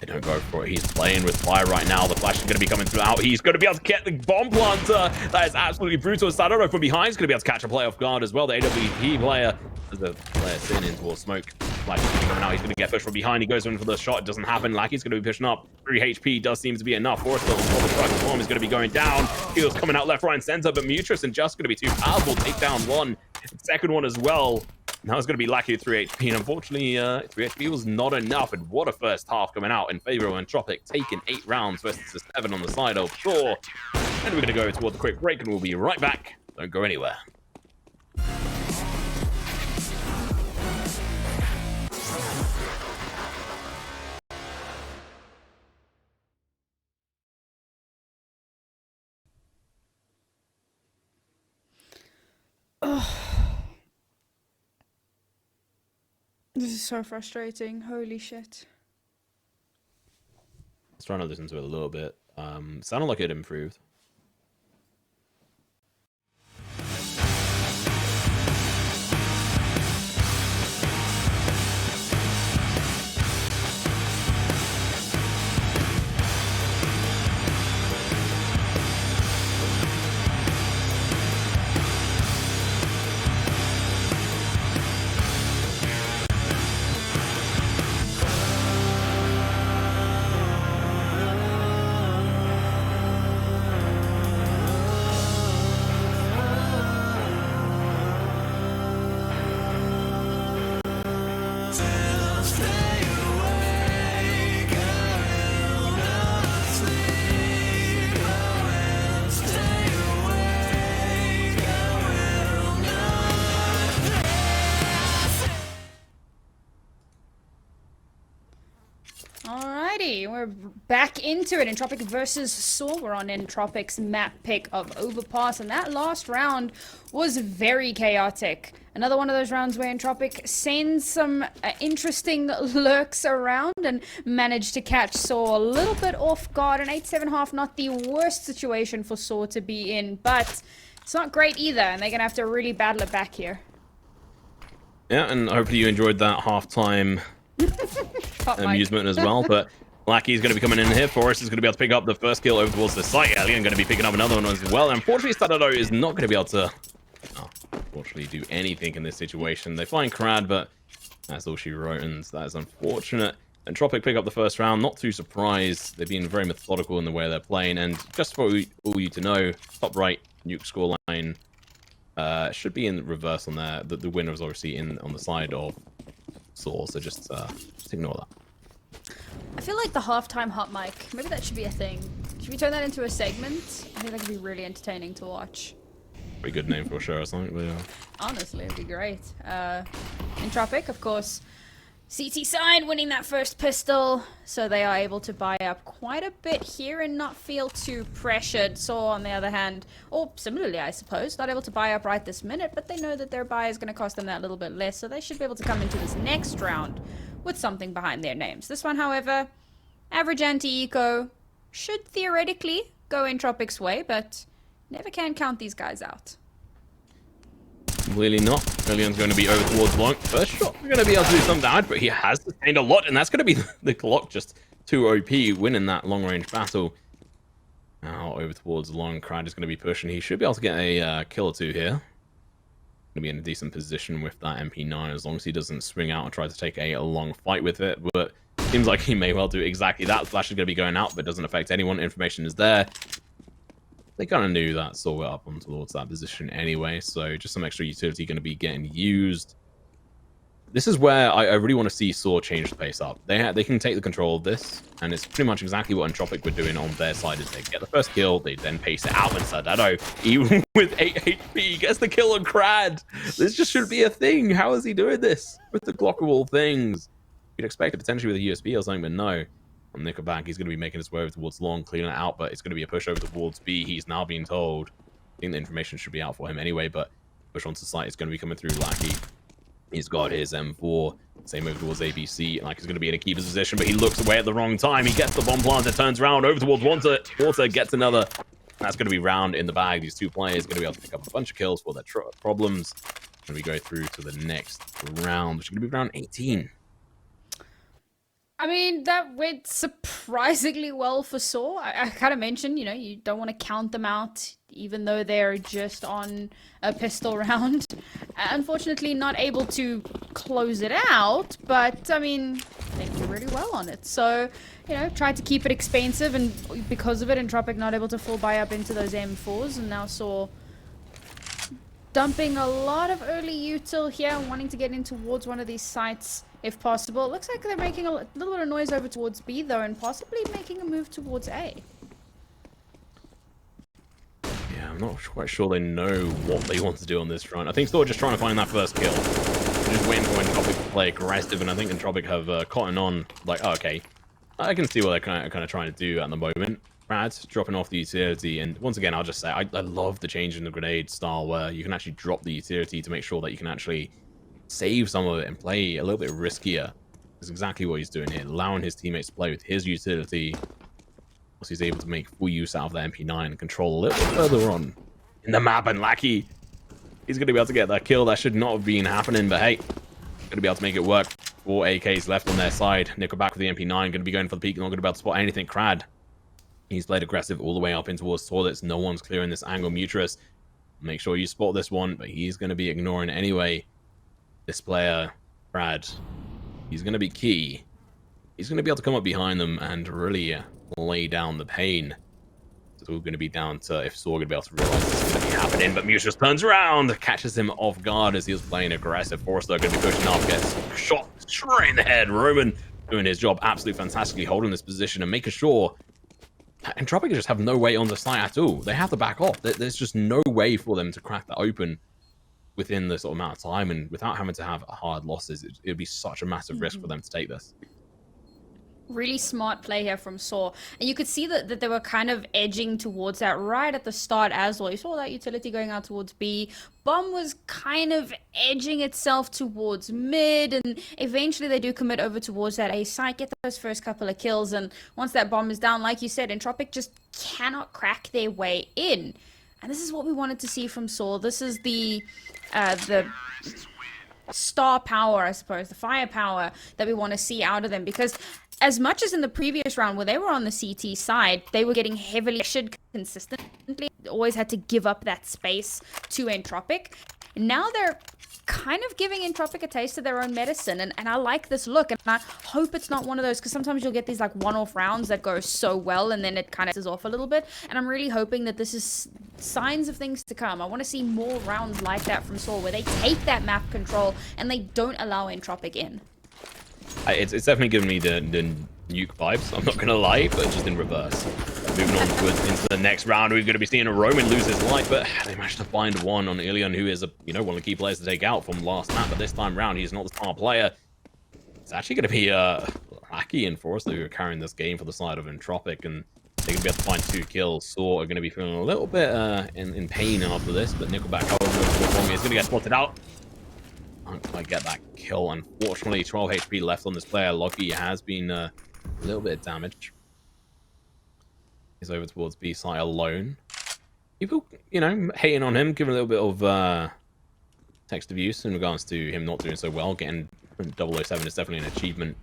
They don't go for it. He's playing with fire right now. The flash is going to be coming through out. He's going to be able to get the bomb planter. That is absolutely brutal. Sadaro from behind is going to be able to catch a player off guard as well. The AWP player, as the player sitting in towards smoke. Flash is coming out. He's going to get pushed from behind. He goes in for the shot. It doesn't happen. Lackey's going to be pushing up. 3 HP does seem to be enough. Forrester on the truck. Bomb is going to be going down. Heals coming out left, right, and center, but Mutrus and Just going to be too powerful. Take down one. Second one as well. Now it's going to be Lackey at 3 HP, and unfortunately, 3 HP was not enough, and what a first half coming out in favor of Entropiq, taking 8 rounds versus 7 on the side of sAw. And we're going to go toward the quick break, and we'll be right back. Don't go anywhere. This is so frustrating. Holy shit. I was trying to listen to it a little bit. Sounded like it improved. back into it. Entropiq versus sAw. We're on Entropiq's map pick of Overpass, and that last round was very chaotic. Another one of those rounds where Entropiq sends some interesting lurks around and managed to catch sAw a little bit off guard. An 8-7 not the worst situation for sAw to be in, but it's not great either, and they're going to have to really battle it back here. Yeah, and hopefully you enjoyed that halftime amusement as well. But Lackey's going to be coming in here. Forrest is going to be able to pick up the first kill over towards the site. Alien going to be picking up another one as well. Unfortunately, Stadado is not going to be able to, unfortunately, do anything in this situation. They find Crad, but that's all she wrote, and that is unfortunate. Entropiq pick up the first round. Not too surprised. They've been very methodical in the way they're playing. And just for all you to know, top right, nuke scoreline should be in reverse on there. The winner is obviously on the side of sAw, so just ignore that. I feel like the halftime hot mic, maybe that should be a thing. Should we turn that into a segment? I think that could be really entertaining to watch. Pretty good name for a show or something, but yeah. Honestly, it'd be great. Entropiq, of course, CT side winning that first pistol, so they are able to buy up quite a bit here and not feel too pressured. sAw, on the other hand, or similarly, I suppose, not able to buy up right this minute, but they know that their buy is going to cost them that little bit less, so they should be able to come into this next round with something behind their names. This one, however, average anti-eco should theoretically go Entropiq's way, but never can count these guys out. Clearly not. Alion's going to be over towards long. First shot, we're going to be able to do some damage, but he has sustained a lot, and that's going to be the clock just too OP, winning that long-range battle. Now over towards long, Crad is going to be pushing. He should be able to get a kill or two here. Going to be in a decent position with that MP9, as long as he doesn't swing out and try to take a long fight with it, but seems like he may well do exactly that. Flash is going to be going out, but doesn't affect anyone. Information is there. They kind of knew that sAw went up on towards that position anyway, so just some extra utility going to be getting used. This is where I really want to see sAw change the pace up. They can take the control of this, and it's pretty much exactly what Entropiq were doing on their side. Is they get the first kill, they then pace it out, and Stadado, even with 8 HP, gets the kill on Crad. This just shouldn't be a thing. How is he doing this with the Glock of all things? You'd expect it potentially with a USB or something, but no. On Nickelback, he's going to be making his way over towards long, cleaning it out, but it's going to be a push over towards B. He's now being told. I think the information should be out for him anyway, but push onto site is going to be coming through Lackey. He's got his M4. Same over towards ABC. Like, he's going to be in a keeper's position, but he looks away at the wrong time. He gets the bomb planter, turns around over towards Water, gets another. That's going to be round in the bag. These two players are going to be able to pick up a bunch of kills for their problems. And we go through to the next round, which is going to be round 18. I mean, that went surprisingly well for sAw. I kind of mentioned, you know, you don't want to count them out, even though they're just on a pistol round. Unfortunately, not able to close it out, but, I mean, they did really well on it. So, you know, tried to keep it expensive, and because of it, Entropiq not able to full buy up into those M4s, and now sAw dumping a lot of early util here, wanting to get in towards one of these sites if possible. It looks like they're making a little bit of noise over towards B though, and possibly making a move towards A. Yeah, I'm not quite sure they know what they want to do on this front. I think they're just trying to find that first kill. They're just waiting for Entropiq to play aggressive, and I think Entropiq have cotton on, like, oh, okay, I can see what they're kind of trying to do at the moment. Brad dropping off the utility, and once again, I'll just say, I love the change in the grenade style where you can actually drop the utility to make sure that you can actually save some of it and play a little bit riskier. That's exactly what he's doing here, allowing his teammates to play with his utility. Once he's able to make full use out of the MP9 and control a little bit further on in the map, and Lackey, he's going to be able to get that kill. That should not have been happening, but hey, going to be able to make it work. 4 AKs left on their side. Nickelback with the MP9, going to be going for the peak, not going to be able to spot anything. Crad, he's played aggressive all the way up in towards toilets. No one's clearing this angle. Mutrus, make sure you spot this one, but he's going to be ignoring it anyway. This player, Brad, he's going to be key. He's going to be able to come up behind them and really lay down the pain. It's all going to be down to if sAw going to be able to realize this is going to be happening, but Muse just turns around, catches him off guard as he was playing aggressive. Forrester going to be pushing up, gets shot straight in the head. Roman doing his job absolutely fantastically, holding this position and making sure Entropiq just have no way on the site at all. They have to back off. There's just no way for them to crack that open within the sort of amount of time, and without having to have hard losses, it would be such a massive risk for them to take this. Really smart play here from sAw. And you could see that they were kind of edging towards that right at the start as well. You saw that utility going out towards B. Bomb was kind of edging itself towards mid, and eventually they do commit over towards that A site, get those first couple of kills, and once that bomb is down, like you said, Entropiq just cannot crack their way in. And this is what we wanted to see from sAw. This is the star power, I suppose, the firepower that we want to see out of them, because as much as in the previous round where they were on the CT side, they were getting heavily pressured consistently, always had to give up that space to Entropiq. Now they're kind of giving Entropiq a taste of their own medicine, and I like this look, and I hope it's not one of those, because sometimes you'll get these like one-off rounds that go so well and then it kind of is off a little bit, and I'm really hoping that this is signs of things to come. I want to see more rounds like that from sAw, where they take that map control and they don't allow Entropiq in. It's definitely giving me the nuke vibes, I'm not going to lie, but just in reverse. Moving on into the next round, we're going to be seeing a Roman lose his life, but they managed to find one on Ilian, who is one of the key players to take out from last map, but this time round, he's not the star player. It's actually going to be Lackey and Forrester who are carrying this game for the side of Entropiq, and they're going to be able to find 2 kills. sAw are going to be feeling a little bit in pain after this, but Nickelback, however, is going to get spotted out. Can't quite get that kill, unfortunately. 12 HP left on this player. Loki has been a little bit of damage. He's over towards B side alone. People, hating on him, giving a little bit of text of use in regards to him not doing so well. Getting 007 is definitely an achievement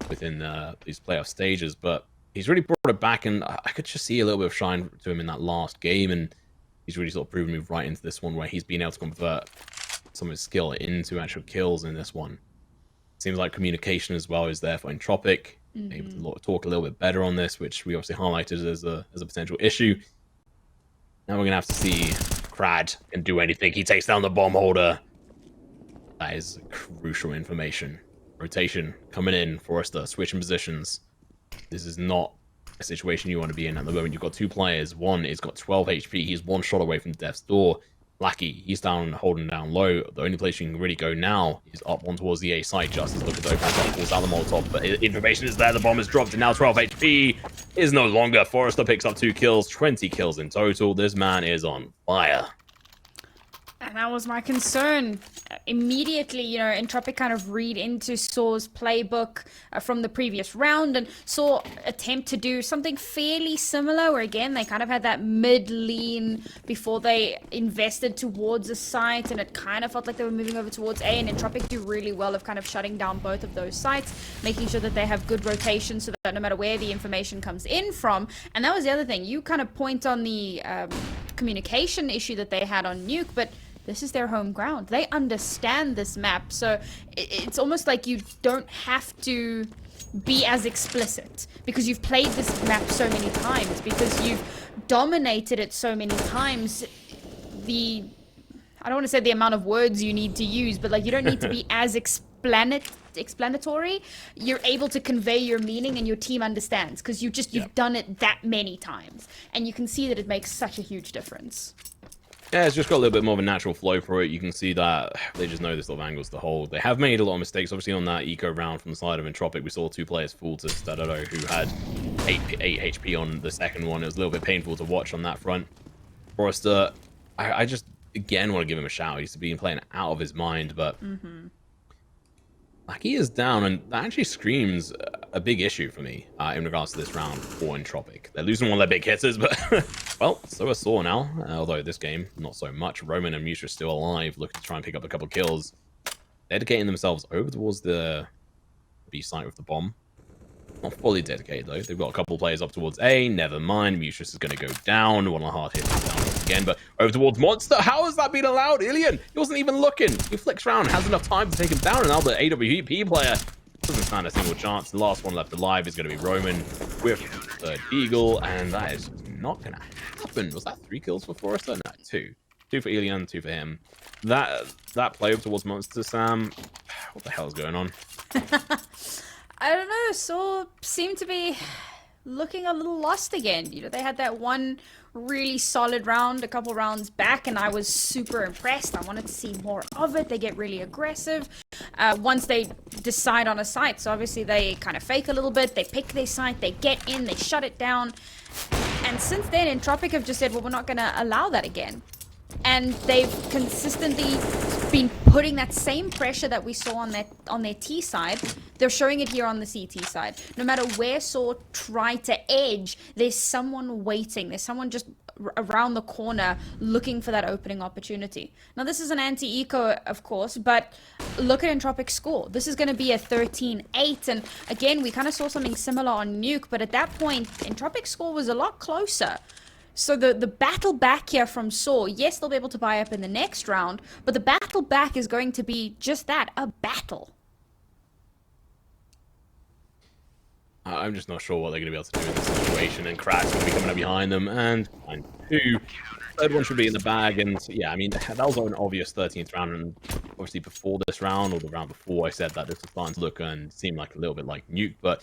within these playoff stages, but he's really brought it back, and I could just see a little bit of shine to him in that last game, and he's really sort of proven me right into this one, where he's been able to convert some of his skill into actual kills in this one. Seems like communication as well is there for Entropiq. Able to talk a little bit better on this, which we obviously highlighted as a potential issue. Now we're gonna have to see Crad can do anything. He takes down the bomb holder. That is crucial information. Rotation coming in, Forrester switching positions. This is not a situation you want to be in at the moment. You've got 2 players. One is got 12 HP. He's 1 shot away from death's door. Lackey, he's down, holding down low. The only place you can really go now is up one towards the A side, just as look at the Overpass pulls out the Molotov. But information is there, the bomb is dropped, and now 12 HP is no longer. Forrester picks up 2 kills, 20 kills in total. This man is on fire. And that was my concern. Immediately, Entropiq kind of read into sAw's playbook from the previous round, and sAw attempt to do something fairly similar, where again, they kind of had that mid-lean before they invested towards a site, and it kind of felt like they were moving over towards A, and Entropiq do really well of kind of shutting down both of those sites, making sure that they have good rotation so that no matter where the information comes in from. And that was the other thing. You kind of point on the communication issue that they had on Nuke, but this is their home ground. They understand this map, so it's almost like you don't have to be as explicit, because you've played this map so many times, because you've dominated it so many times. I don't want to say the amount of words you need to use, but like, you don't need to be as explanatory. You're able to convey your meaning, and your team understands, because you've done it that many times, and you can see that it makes such a huge difference. Yeah, it's just got a little bit more of a natural flow for it. You can see that they just know this little angles to hold. They have made a lot of mistakes. Obviously, on that eco round from the side of Entropiq, we saw 2 players fall to Stadado, who had 8 HP on the second one. It was a little bit painful to watch on that front. Forrester, I just, again, want to give him a shout. He's been playing out of his mind, but Lackey is down, and that actually screams a big issue for me in regards to this round for Entropiq. They're losing one of their big hitters, but well, so is sAw now. Although this game, not so much. Roman and Mutra still alive, looking to try and pick up a couple kills. Dedicating themselves over towards the B site with the bomb. Not fully dedicated, though. They've got a couple players up towards A. Never mind. Mutrus is going to go down. One of the hard hits down once again. But over towards Monster. How has that been allowed? Ilian, he wasn't even looking. He flicks around, has enough time to take him down. And now the AWP player doesn't stand a single chance. The last one left alive is going to be Roman with third Eagle. And that is not going to happen. Was that 3 kills for Forrester? No, 2. 2 for Ilian, 2 for him. That play over towards Monster, Sam. What the hell is going on? I don't know, sAw seemed to be looking a little lost again. They had that one really solid round a couple rounds back, and I was super impressed. I wanted to see more of it. They get really aggressive. once they decide on a site. So obviously they kind of fake a little bit, they pick their site, they get in, they shut it down. And since then, Entropiq have just said, well, we're not going to allow that again. And they've consistently been putting that same pressure that we saw on their T side. They're showing it here on the CT side. No matter where sAw try to edge, there's someone waiting. There's someone just around the corner looking for that opening opportunity. Now, this is an anti-eco, of course, but look at Entropiq's score. This is going to be a 13-8. And again, we kind of saw something similar on Nuke, but at that point, Entropiq's score was a lot closer. So the battle back here from sAw, yes, they'll be able to buy up in the next round, but the battle back is going to be just that, a battle. I'm just not sure what they're going to be able to do in this situation, and Krat's going to be coming up behind them, and line 2. Third one should be in the bag, and yeah, I mean, that was an obvious 13th round, and obviously before this round, or the round before, I said that this was starting to look and seem like a little bit like Nuke, but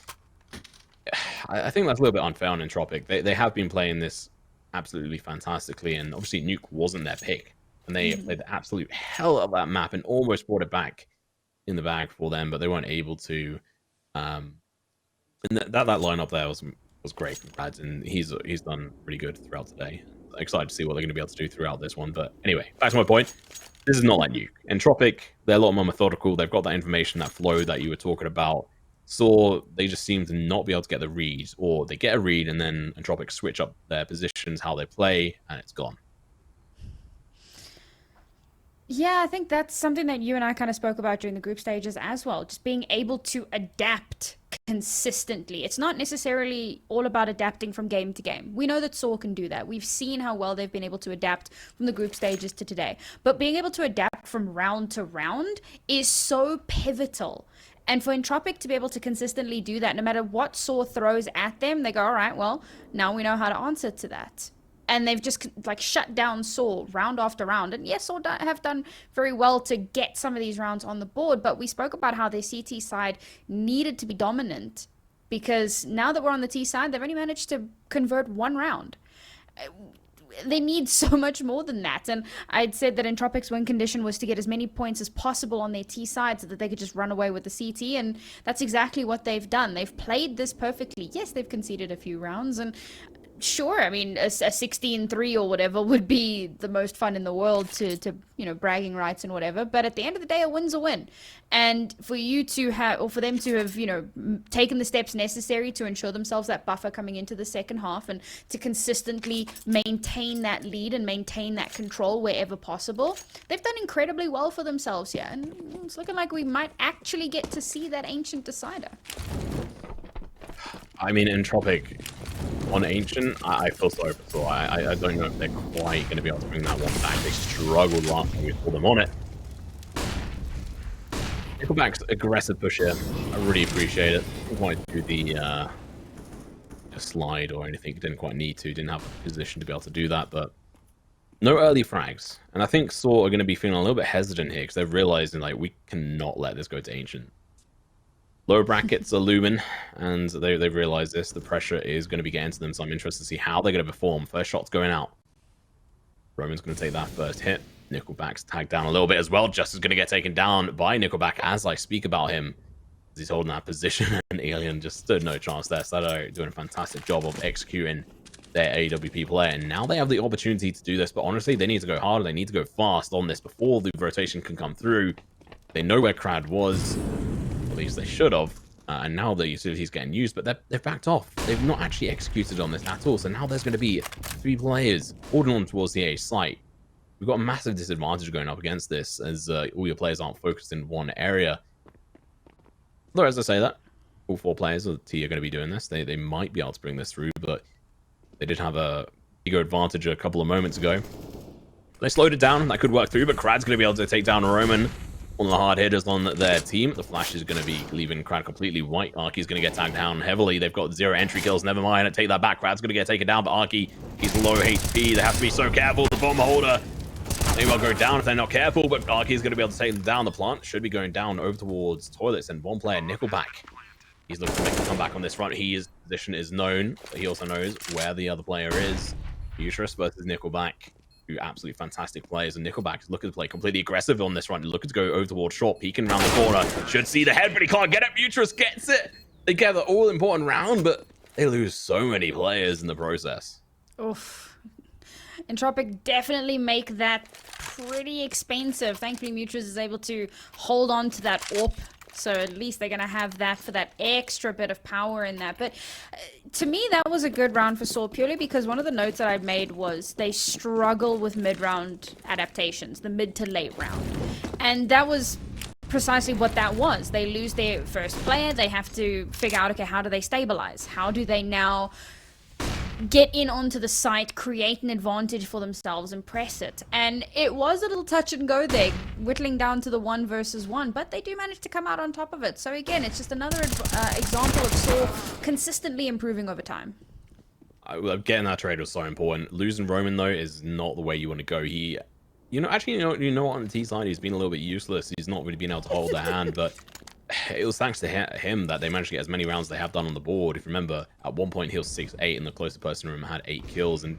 I think that's a little bit unfair on Entropiq. They have been playing this absolutely fantastically, and obviously Nuke wasn't their pick, and they played the absolute hell of that map and almost brought it back in the bag for them, but they weren't able to. And that lineup there was great from Brad, and he's done pretty good throughout today. Excited to see what they're going to be able to do throughout this one. But anyway, back to my point. This is not like Nuke. Entropiq, they're a lot more methodical. They've got that information, that flow that you were talking about. sAw, they just seem to not be able to get the read, or they get a read and then Entropiq switch up their positions, how they play, and it's gone. Yeah, I think that's something that you and I kind of spoke about during the group stages as well. Just being able to adapt consistently. It's not necessarily all about adapting from game to game. We know that sAw can do that. We've seen how well they've been able to adapt from the group stages to today. But being able to adapt from round to round is so pivotal. And for Entropiq to be able to consistently do that, no matter what sAw throws at them, they go, all right, well, now we know how to answer to that. And they've just like shut down sAw round after round. And yes, sAw have done very well to get some of these rounds on the board, but we spoke about how their CT side needed to be dominant, because now that we're on the T side, they've only managed to convert one round. They need so much more than that. And I'd said that Entropiq's win condition was to get as many points as possible on their T side so that they could just run away with the CT. And that's exactly what they've done. They've played this perfectly. Yes, they've conceded a few rounds, and sure, I mean, a 16-3 or whatever would be the most fun in the world to bragging rights and whatever. But at the end of the day, a win's a win. And for you to have, or for them to have, taken the steps necessary to ensure themselves that buffer coming into the second half, and to consistently maintain that lead and maintain that control wherever possible, they've done incredibly well for themselves here. And it's looking like we might actually get to see that Ancient decider. I mean, Entropiq on Ancient, I feel sorry for sAw. I don't know if they're quite going to be able to bring that one back. They struggled last time we saw them on it. Nickelback's aggressive push here, I really appreciate it. Didn't quite do the slide or anything. Didn't quite need to. Didn't have a position to be able to do that, but no early frags. And I think sAw are going to be feeling a little bit hesitant here because they're realizing, like, we cannot let this go to Ancient. Lower brackets are looming, and they've realized this. The pressure is going to be getting to them, so I'm interested to see how they're going to perform. First shot's going out. Roman's going to take that first hit. Nickelback's tagged down a little bit as well. Just is going to get taken down by Nickelback as I speak about him. He's holding that position, and Alien just stood no chance there. So they're doing a fantastic job of executing their AWP play, and now they have the opportunity to do this, but honestly, they need to go harder. They need to go fast on this before the rotation can come through. They know where Crad was. At least they should have, and now the utility's getting used, but they've backed off. They've not actually executed on this at all, so now there's going to be 3 players holding on towards the A site. We've got a massive disadvantage going up against this, as all your players aren't focused in one area. Though, as I say that, all 4 players of the T are going to be doing this. They might be able to bring this through, but they did have a bigger advantage a couple of moments ago. They slowed it down, that could work through, but Krad's going to be able to take down Roman. One of the hard hitters on their team. The flash is going to be leaving Krad completely white. Arky's going to get tagged down heavily. They've got 0 entry kills. Never mind. Take that back. Krad's going to get taken down, but Arky, he's low HP. They have to be so careful. The bomb holder may well go down if they're not careful, but Arky's going to be able to take them down. The plant should be going down over towards toilets, and one player, Nickelback. He's looking to make a comeback on this front. His position is known, but he also knows where the other player is. Uterus versus Nickelback. Two absolutely fantastic players, and Nickelback is looking to play completely aggressive on this run. Looking to go over towards short, peeking around the corner. Should see the head, but he can't get it. Mutrus gets it. They get the all-important round, but they lose so many players in the process. Oof. Entropiq definitely make that pretty expensive. Thankfully, Mutrus is able to hold on to that AWP. So at least they're going to have that for that extra bit of power in that. But to me, that was a good round for sAw, purely because one of the notes that I made was they struggle with mid-round adaptations, the mid to late round. And that was precisely what that was. They lose their first player. They have to figure out, okay, how do they stabilize? How do they now get in onto the site, create an advantage for themselves, and press it? And it was a little touch and go there, whittling down to the 1 versus 1, but they do manage to come out on top of it. So again, it's just another example of sAw consistently improving over time. Getting that trade was so important. Losing Roman, though, is not the way you want to go. He, you know what, on the T side, he's been a little bit useless. He's not really been able to hold the hand, but it was thanks to him that they managed to get as many rounds as they have done on the board. If you remember, at one point he was 6-8, and the closest person to him had 8 kills, and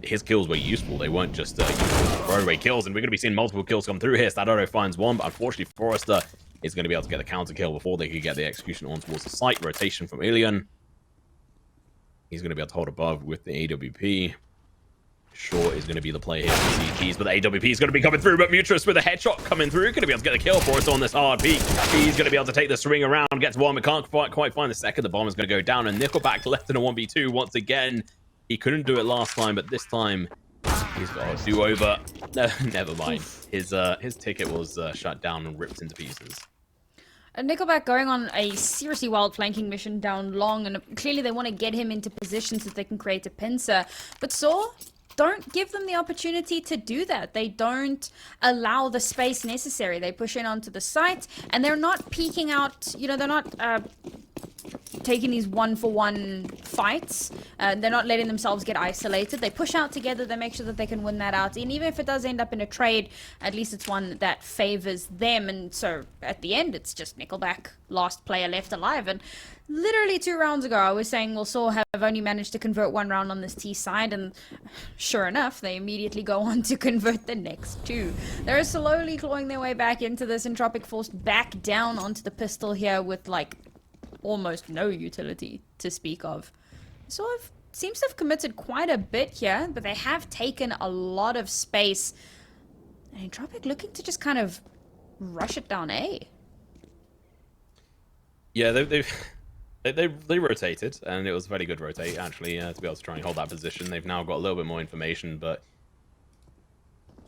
his kills were useful. They weren't just throwaway kills, and we're going to be seeing multiple kills come through here. Stadoto finds one, but unfortunately Forrester is going to be able to get the counter kill before they could get the execution on towards the site. Rotation from Alien. He's going to be able to hold above with the AWP. Short is going to be the play here for CGs, but the AWP is going to be coming through, but Mutrus with a headshot coming through, going to be able to get the kill for us on this hard peak. He's going to be able to take the swing around, gets one, but can't quite find the second. The bomb is going to go down, and Nickelback left in a 1v2 once again. He couldn't do it last time, but this time he's got a do-over. Never mind. His ticket was shut down and ripped into pieces. Nickelback going on a seriously wild flanking mission down long, and clearly they want to get him into positions so they can create a pincer. But sAw don't give them the opportunity to do that. They don't allow the space necessary. They push in onto the site, and they're not peeking out, you know, they're not taking these 1-for-1 fights. They're not letting themselves get isolated. They push out together. They make sure that they can win that out. And even if it does end up in a trade, at least it's one that favors them. And so at the end, it's just Nickelback, last player left alive. And literally 2 rounds ago, I was saying, well, sAw have only managed to convert 1 round on this T side, and sure enough, they immediately go on to convert the next 2. They're slowly clawing their way back into this. Entropiq forced back down onto the pistol here with, like, almost no utility to speak of. sAw seems to have committed quite a bit here, but they have taken a lot of space. And Entropiq looking to just kind of rush it down A. Yeah, they rotated, and it was a very good rotate, actually, to be able to try and hold that position. They've now got a little bit more information, but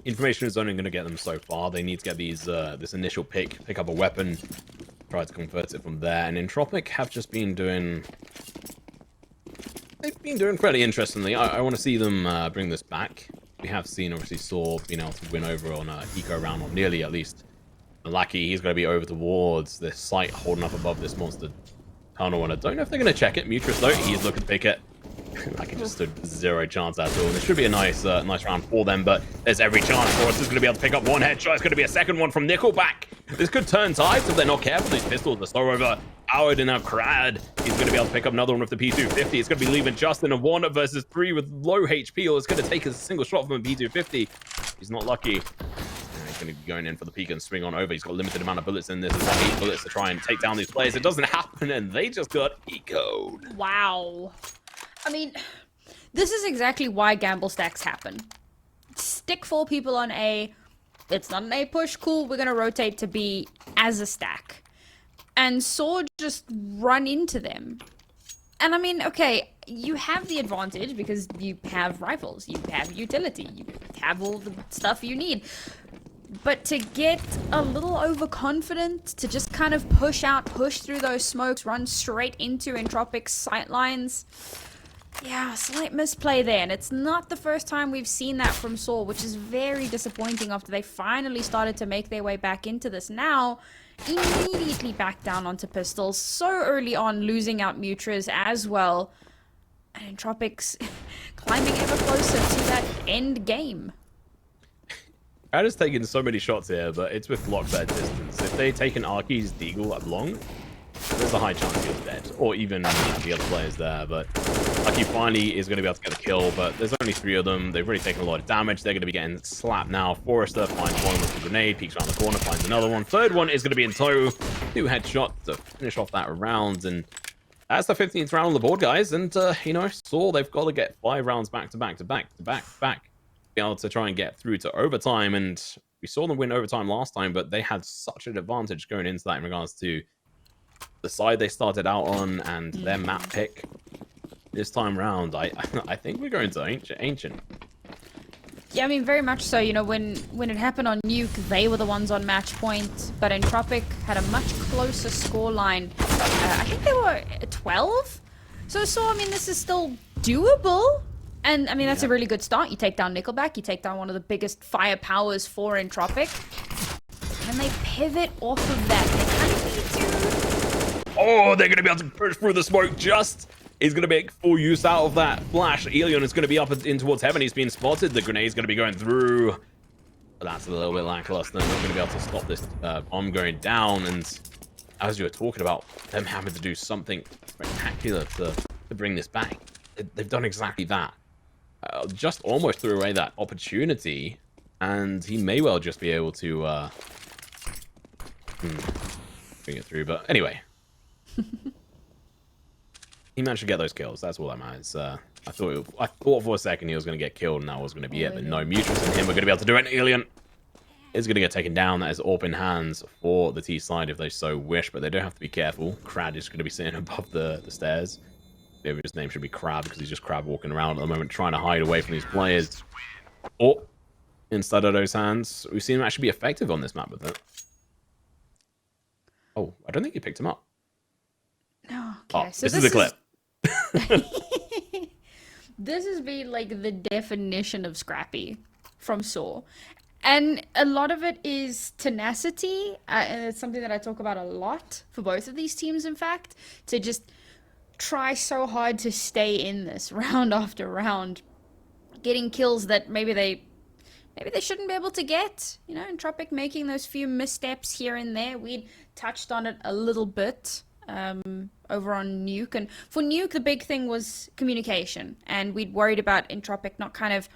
information is only going to get them so far. They need to get these this initial pick up a weapon, try to convert it from there. And Entropiq have just been doing... They've been doing fairly interestingly. I want to see them bring this back. We have seen, obviously, sAw being able to win over on an eco round, or nearly at least. Lucky, he's going to be over towards this site, holding up above this monster tunnel, and I don't know if they're going to check it. Mutrus, though, he's looking to pick it. Like, it just stood 0 chance at all. This should be a nice round for them, but there's every chance for us. Is going to be able to pick up 1 headshot. It's going to be a second one from Nickelback. This could turn tides if they're not careful. These pistols are slow over. Howard and now Crad. He's going to be able to pick up another one with the P250. It's going to be leaving Justin a 1 versus 3 with low HP, or it's going to take a single shot from a P250. He's not lucky. He's going to be going in for the peek and swing on over. He's got a limited amount of bullets in this. There's 8 bullets to try and take down these players. It doesn't happen, and they just got ecoed. Wow. I mean, this is exactly why gamble stacks happen. Stick 4 people on A. It's not an A push. Cool, we're going to rotate to B as a stack. And sAw just run into them. And I mean, okay, you have the advantage because you have rifles, you have utility, you have all the stuff you need. But to get a little overconfident, to just kind of push through those smokes, run straight into Entropiq's sightlines, yeah, slight misplay there. And it's not the first time we've seen that from sAw, which is very disappointing after they finally started to make their way back into this. Now, immediately back down onto pistols, so early on, losing out Mutrus as well. And Entropiq's climbing ever closer to that end game. Brad has taken so many shots here, but it's with Glock at distance. If they take an Arky's Deagle at long, there's a high chance he was dead, or even the other players there. But Lucky finally is going to be able to get the kill, but there's only 3 of them. They've already taken a lot of damage. They're going to be getting slapped now. Forrester finds one with the grenade, peeks around the corner, finds another one. Third one is going to be in tow. 2 headshots to finish off that round, and that's the 15th round on the board, guys. And you know, sAw, they've got to get 5 rounds back to back to back to back to back, be able to try and get through to overtime. And we saw them win overtime last time, but they had such an advantage going into that in regards to the side they started out on and their map pick. This time round, I think we're going to Ancient. Yeah, I mean, very much so. You know, when it happened on Nuke, they were the ones on match point, but Entropiq had a much closer scoreline. I think they were 12. So I mean, this is still doable. And I mean, that's a really good start. You take down Nickelback, you take down one of the biggest firepowers for Entropiq, and they pivot off of that. They kind of need to. Oh, they're going to be able to push through the smoke. Just is going to make full use out of that flash. Elion is going to be up in towards heaven. He's being spotted. The grenade's going to be going through. But that's a little bit lackluster. They're not going to be able to stop this bomb going down. And as you were talking about them having to do something spectacular to bring this back, they've done exactly that. Just almost threw away that opportunity, and he may well just be able to bring it through. But anyway, he managed to get those kills. That's all that matters. I thought for a second he was going to get killed, and that was going to be it. But no, Mutrus and him are going to be able to do it. Alien is going to get taken down. That is open hands for the T side if they so wish, but they don't have to be careful. Crad is going to be sitting above the stairs. Maybe his name should be Crab because he's just crab walking around at the moment, trying to hide away from these players. Oh, instead of those hands, we've seen him actually be effective on this map with it. Oh, I don't think he picked him up. No, okay. Oh, So this is a clip. This has been like the definition of scrappy from sAw. And a lot of it is tenacity. And it's something that I talk about a lot for both of these teams, in fact, to just try so hard to stay in this round after round, getting kills that maybe they shouldn't be able to get. You know, Entropiq making those few missteps here and there. We'd touched on it a little bit over on Nuke, and for Nuke the big thing was communication, and we'd worried about Entropiq not kind of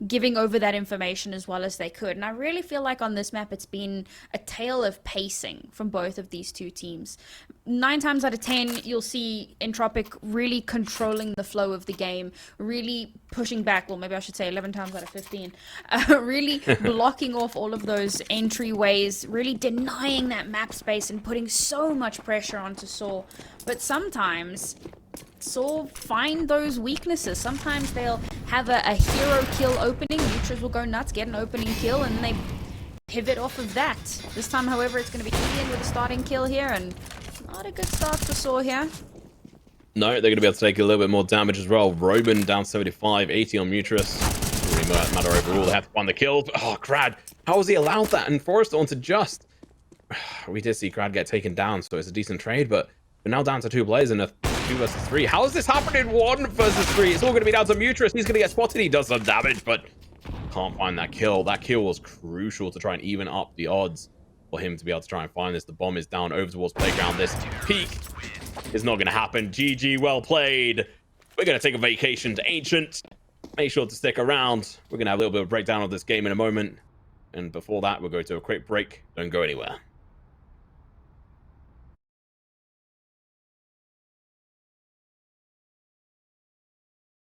giving over that information as well as they could. And I really feel like on this map it's been a tale of pacing from both of these two teams. 9 times out of 10 you'll see Entropiq really controlling the flow of the game, really pushing back, well maybe I should say 11 times out of 15, really blocking off all of those entryways, really denying that map space and putting so much pressure onto sAw. But sometimes sAw find those weaknesses. Sometimes they'll have a hero kill opening, Mutrus will go nuts, get an opening kill, and they pivot off of that. This time, however, it's going to be Elion with a starting kill here, and not a good start for sAw here. No, they're going to be able to take a little bit more damage as well. Robin down 75, 80 on Mutrus. Doesn't really matter overall. They have to find the kill. Oh, Crad, how has he allowed that? And Forrester onto Just. We did see Crad get taken down, so it's a decent trade, but we're now down to 2 players in a 2 versus 3. How is this happening? 1 versus 3. It's all going to be down to Mutrus. He's going to get spotted. He does some damage, but can't find that kill. That kill was crucial to try and even up the odds for him to be able to try and find this. The bomb is down over towards Playground. This peak is not going to happen. GG, well played. We're going to take a vacation to Ancient. Make sure to stick around. We're going to have a little bit of a breakdown of this game in a moment. And before that, we'll go to a quick break. Don't go anywhere.